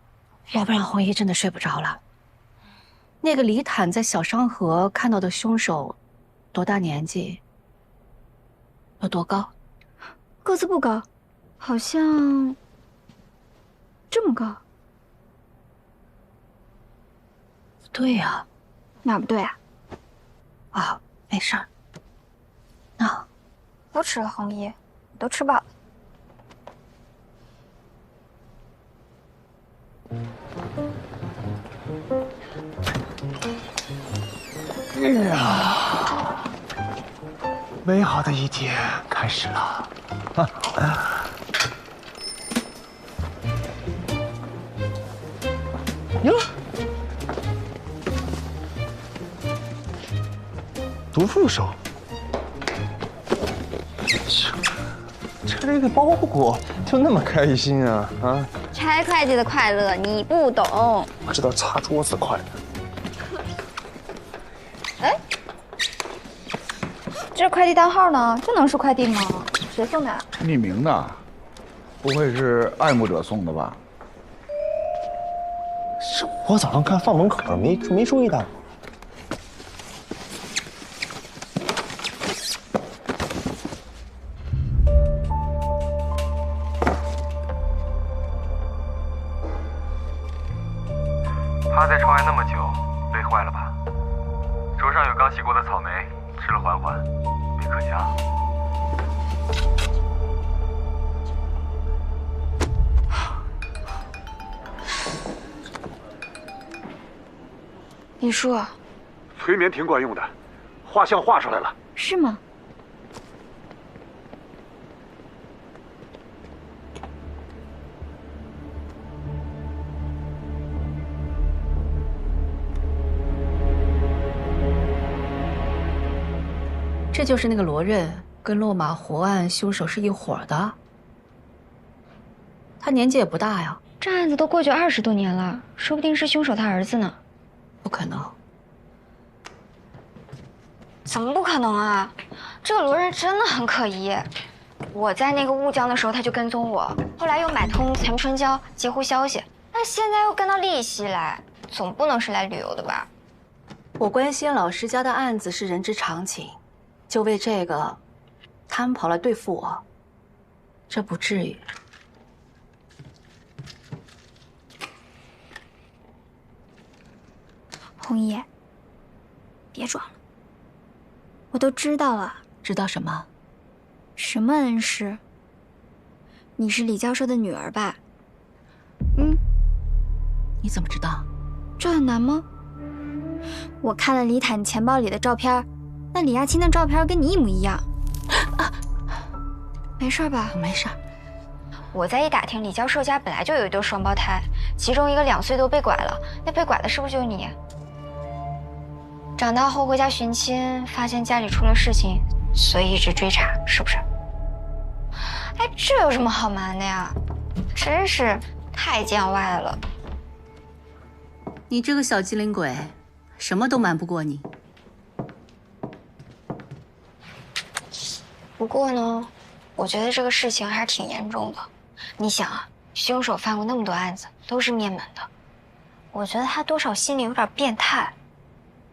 要不然红姨真的睡不着了。那个李坦在小商河看到的凶手，多大年纪？有多高？个子不高，好像这么高。对呀，哪不对啊？啊，没事儿。那不吃了，红姨，我都吃饱了。哎呀，美好的一天开始了。哟，读副手，这个包裹就那么开心啊啊！拆会计的快乐你不懂，我知道擦桌子快乐。哎，这快递单号呢？这能是快递吗？谁送的啊？匿名的，不会是爱慕者送的吧？是我早上看放门口没注意到。趴在窗外那么久，累坏了吧？手上有刚洗过的草莓，吃了缓缓，别可香。李叔，催眠挺管用的，画像画出来了。是吗？这就是那个罗任，跟落马湖案凶手是一伙的。他年纪也不大呀，这案子都过去20多年了，说不定是凶手他儿子呢。不可能。怎么不可能啊？这个罗任真的很可疑。我在那个乌江的时候他就跟踪我，后来又买通陈春娇截胡消息，那现在又跟到丽西来，总不能是来旅游的吧？我关心老师家的案子是人之常情，就为这个，他们跑来对付我，这不至于。红姨，别装了，我都知道了。知道什么？什么恩师？你是李教授的女儿吧？你怎么知道？这很难吗？我看了李坦钱包里的照片，那李亚青的照片跟你一模一样。没事吧？没事。我再一打听，李教授家本来就有一对双胞胎，其中一个2岁都被拐了，那被拐的是不是就是你？长大后回家寻亲，发现家里出了事情，所以一直追查，是不是？哎，这有什么好瞒的呀？真是太见外了。你这个小机灵鬼，什么都瞒不过你。不过呢，我觉得这个事情还是挺严重的。你想啊，凶手犯过那么多案子，都是灭门的。我觉得他多少心里有点变态。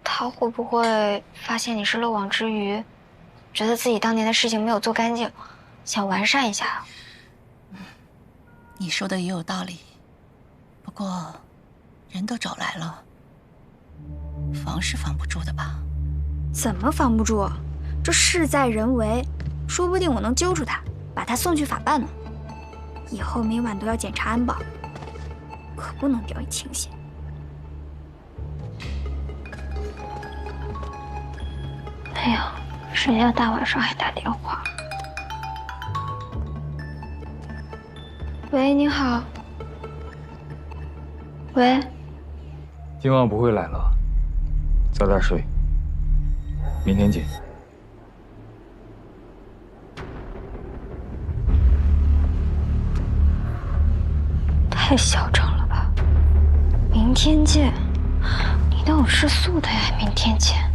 他会不会发现你是漏网之鱼，觉得自己当年的事情没有做干净，想完善一下？你说的也有道理，不过人都找来了，防是防不住的吧？怎么防不住？这事在人为，说不定我能揪住他，把他送去法办呢。以后每晚都要检查安保，可不能掉以轻心。哎呀，谁呀？大晚上还打电话？喂，你好。喂。今晚不会来了，早点睡，明天见。太嚣张了吧！明天见，你当我吃素的呀？明天见。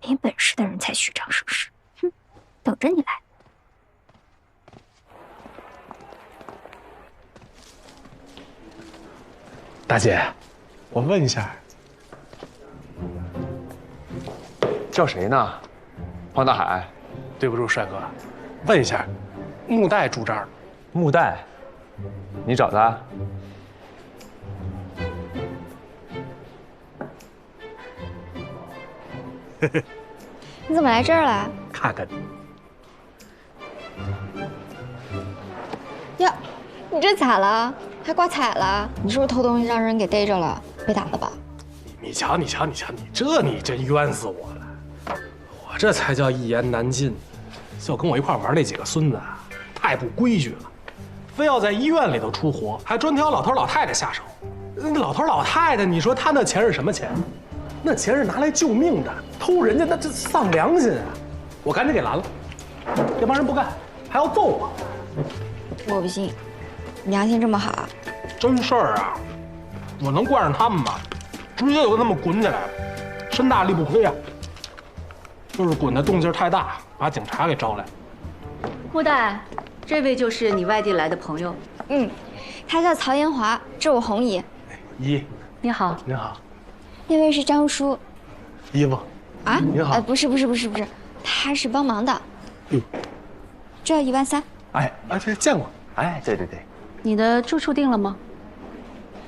没本事的人才虚张声势，哼，等着你来。大姐，我问一下，叫谁呢？黄大海。对不住，帅哥，问一下，木代住这儿吗？木代，你找他？你怎么来这儿了？看看呀，你这咋了？还挂彩了？你是不是偷东西让人给逮着了？被打了吧？你瞧，你真冤死我了！我这才叫一言难尽。就跟我一块玩那几个孙子啊，太不规矩了，非要在医院里头出活，还专挑老头老太太下手。那老头老太太，你说他那钱是什么钱？那钱是拿来救命的，偷人家那这丧良心啊！我赶紧给拦了，这帮人不干，还要揍我。我不信，你良心这么好？真事儿啊！我能惯上他们吗？直接就跟他们滚起来了，身大力不亏啊！就是滚的动静太大，把警察给招来。木代，这位就是你外地来的朋友。他叫曹延华，这我红姨。姨，你好。您好。那位是张叔。姨夫。啊？您好。不是，他是帮忙的。这13000。这见过。对。你的住处定了吗？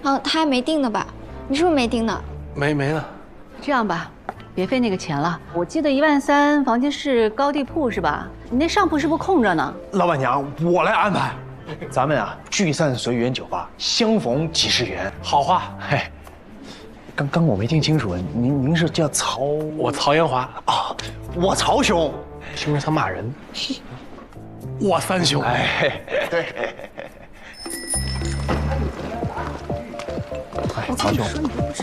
他还没定呢吧？你是不是没定呢？没呢。这样吧，别费那个钱了。我记得13000房间是高地铺是吧？你那上铺是不是空着呢？老板娘，我来安排。咱们啊，聚散随缘酒吧，相逢即是缘。好话。刚我没听清楚，您是叫曹？我曹延华啊，我曹兄。听着他骂人。我三兄。对。曹兄，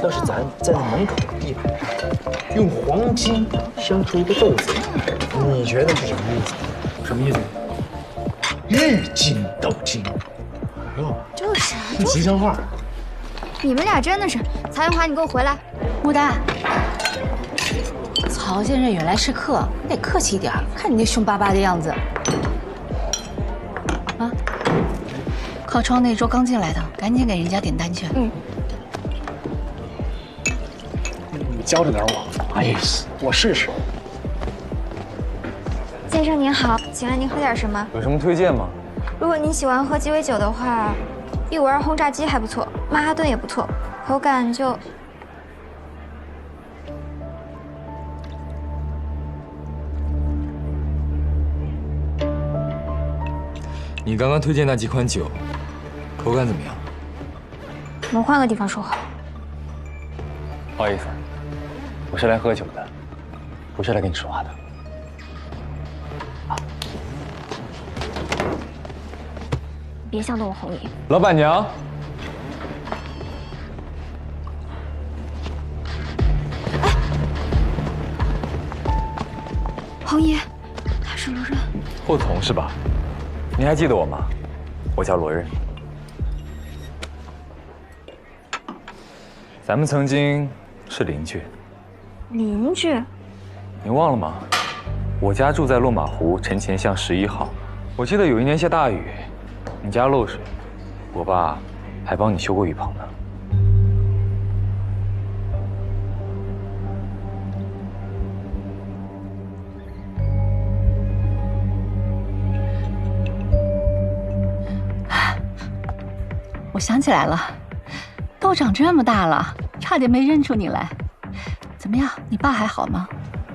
要是咱在那门口的地板上用黄金镶出一个豆子，你觉得是什么意思？什么意思？玉金斗金。哎呦，就是这吉祥话。你们俩真的是，曹延华，你给我回来！木丹，曹先生远来是客，你得客气一点。看你那凶巴巴的样子。啊，靠窗那桌刚进来的，赶紧给人家点单去。你教着点我。我试试。先生您好，请问您喝点什么？有什么推荐吗？如果您喜欢喝鸡尾酒的话，152轰炸机还不错，曼哈顿也不错，口感就……你刚刚推荐那几款酒，口感怎么样？我们换个地方说话。不好意思，我是来喝酒的，不是来跟你说话的。别想动我红姨。老板娘。红姨，他是罗刃。霍从是吧？你还记得我吗？我叫罗刃。咱们曾经是邻居。邻居？你忘了吗？我家住在落马湖城前巷11号。我记得有一年下大雨，你家漏水，我爸还帮你修过雨棚呢。我想起来了，都长这么大了，差点没认出你来。怎么样，你爸还好吗？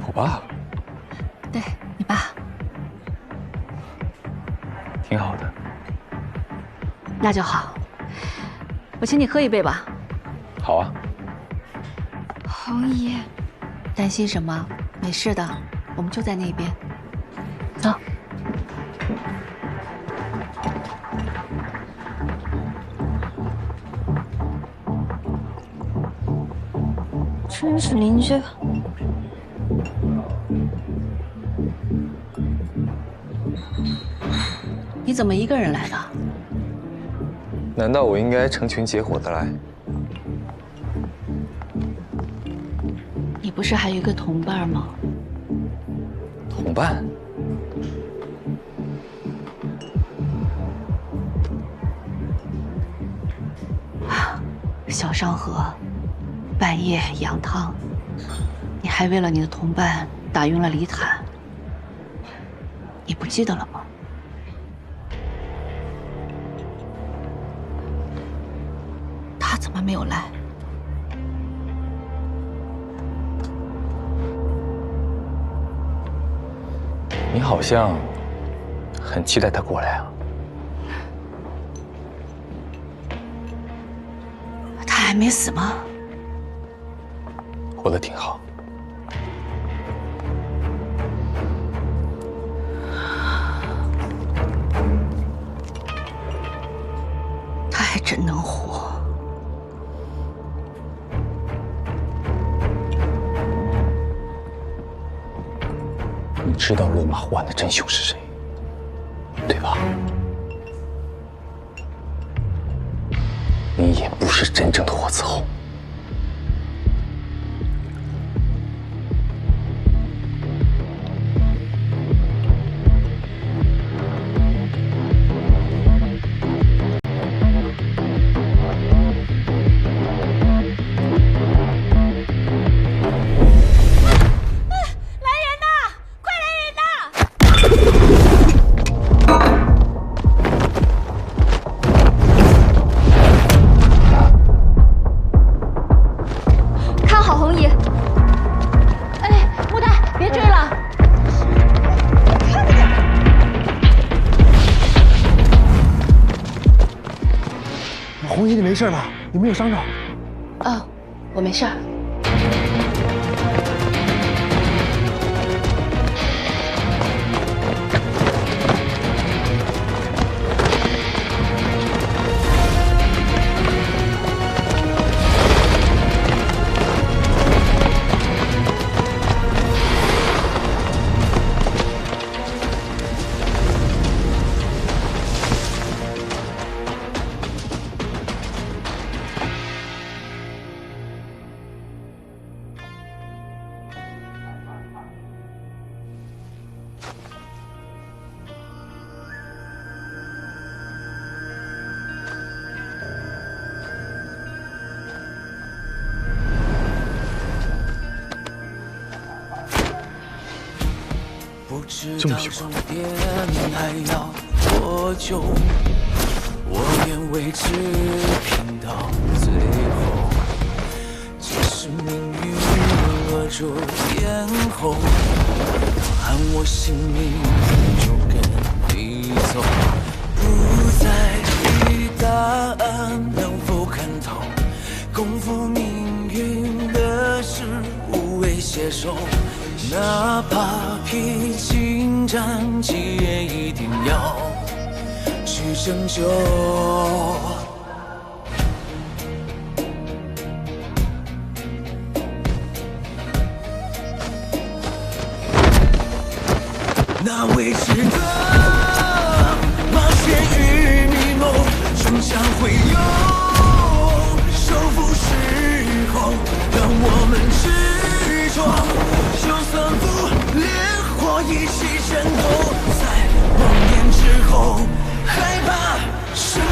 我爸？对，你爸。挺好的。那就好，我请你喝一杯吧。好啊。红姨，担心什么？没事的，我们就在那边。走。真是邻居。你怎么一个人来的？难道我应该成群结伙的来？你不是还有一个同伴吗？同伴？小商河，半夜羊汤，你还为了你的同伴打晕了李坦，你不记得了吗？他怎么没有来？你好像很期待他过来啊。他还没死吗？活得挺好。他还真能活。你知道落马湖案的真凶是谁，对吧？你也不是真正的火子后。红姨，你没事吧？有没有伤着？哦，我没事儿。这么凶还要多久？我愿为之拼到最后。即使命运扼住咽喉，喊我性命就跟你走。不在意答案能否看透，共赴命运的事无谓携手。哪怕披荆斩棘，也一定要去拯救。那未知的冒险与迷梦，终将会有收复时空，让我们执着。就算不烈火一起战斗，在光年之后，害怕什么？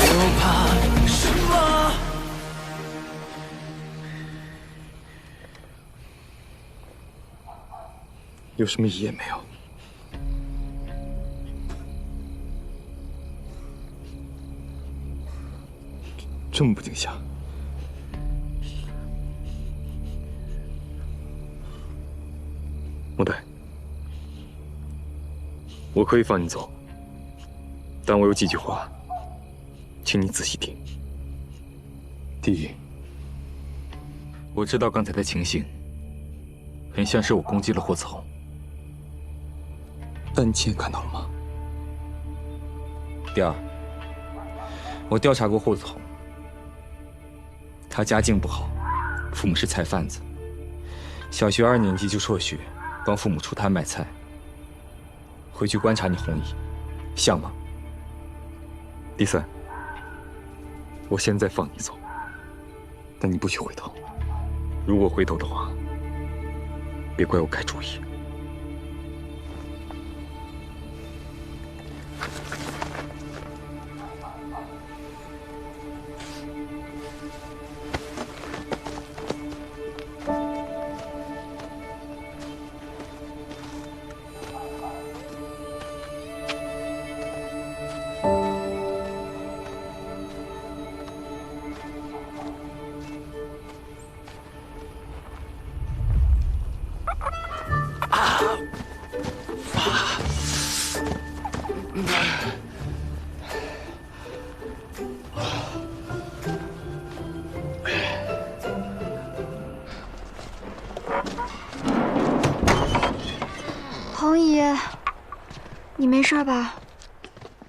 又怕什么？有什么疑也没有。这么不惊吓？莫代，我可以放你走，但我有几句话，请你仔细听。第一，我知道刚才的情形很像是我攻击了霍子红，但你亲眼看到了吗？第二，我调查过霍子红，他家境不好，父母是菜贩子，小学2年级就辍学，帮父母出摊卖菜。回去观察你红姨，像吗？第三，我现在放你走，但你不许回头。如果回头的话，别怪我改主意。红姨，你没事吧？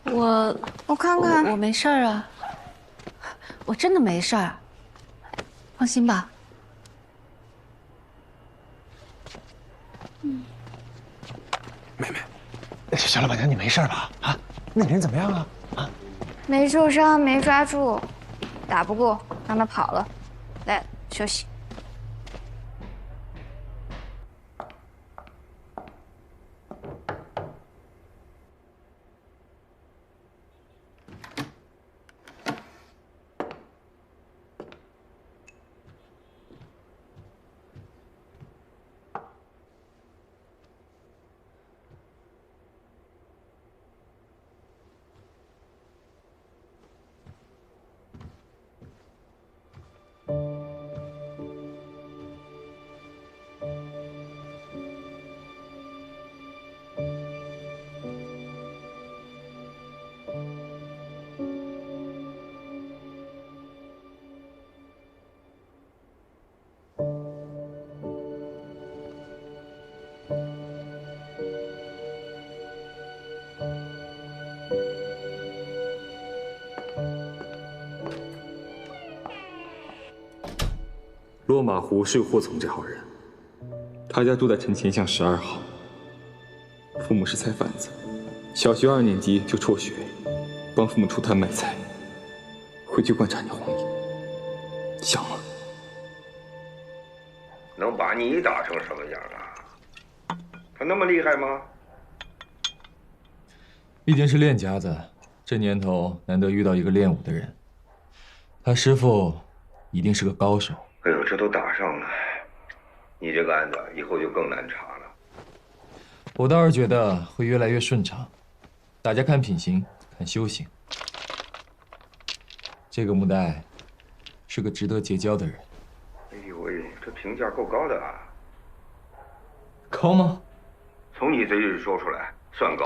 我看看，我没事啊，我真的没事儿，放心吧。妹妹，小老板娘，你没事吧？啊，那人怎么样啊？啊，没受伤，没抓住，打不过，让他跑了。来，休息。落马湖是霍从这号人，他家住在陈前巷12号，父母是菜贩子，小学2年级就辍学，帮父母出摊卖菜。回去观察你红姨，像吗？能把你打成什么样啊？他那么厉害吗？毕竟是练家子，这年头难得遇到一个练武的人，他师傅一定是个高手。哎呦，这都打上了，你这个案子以后就更难查了。我倒是觉得会越来越顺畅，大家看品行，看修行。这个穆代是个值得结交的人。哎呦喂，这评价够高的啊！高吗？从你嘴里说出来算高。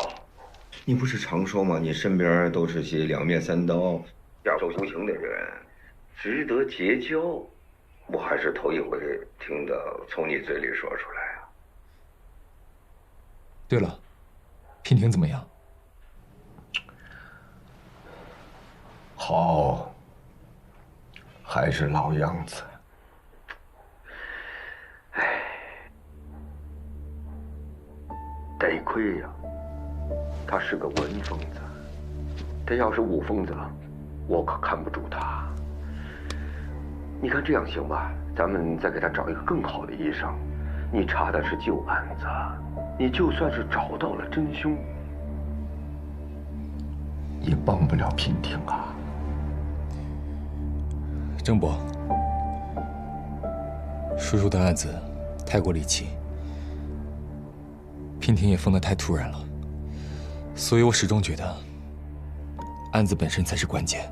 你不是常说吗？你身边都是些两面三刀、下手无情的人，值得结交。我还是头一回听到从你嘴里说出来啊。对了，娉婷怎么样？好，还是老样子。唉，得亏呀，他是个文疯子，他要是武疯子，我可看不住他。你看这样行吧？咱们再给他找一个更好的医生。你查的是旧案子，你就算是找到了真凶，也帮不了娉婷啊。郑伯，叔叔的案子太过离奇，娉婷也疯得太突然了，所以我始终觉得案子本身才是关键。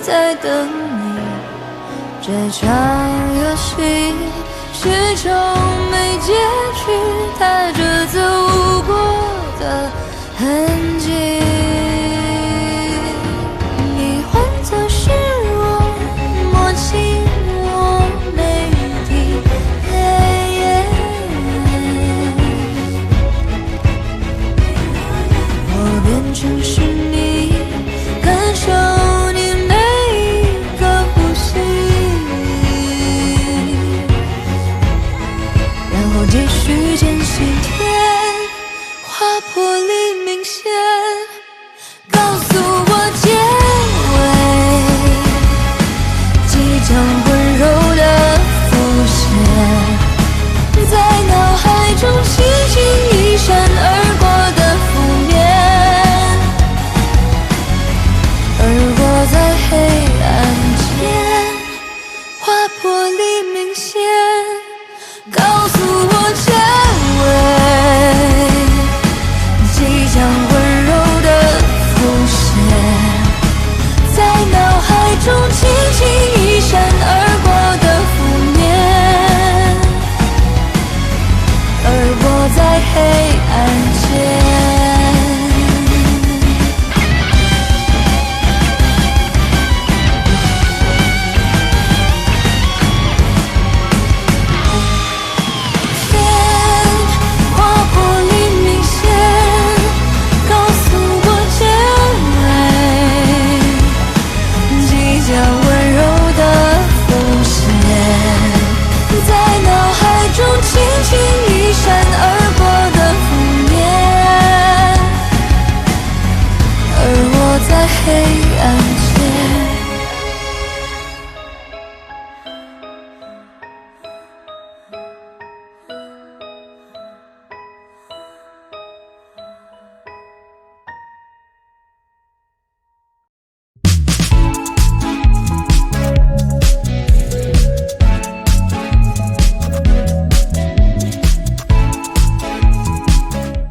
在等你。这场游戏始终没结局，带着走过的痕迹。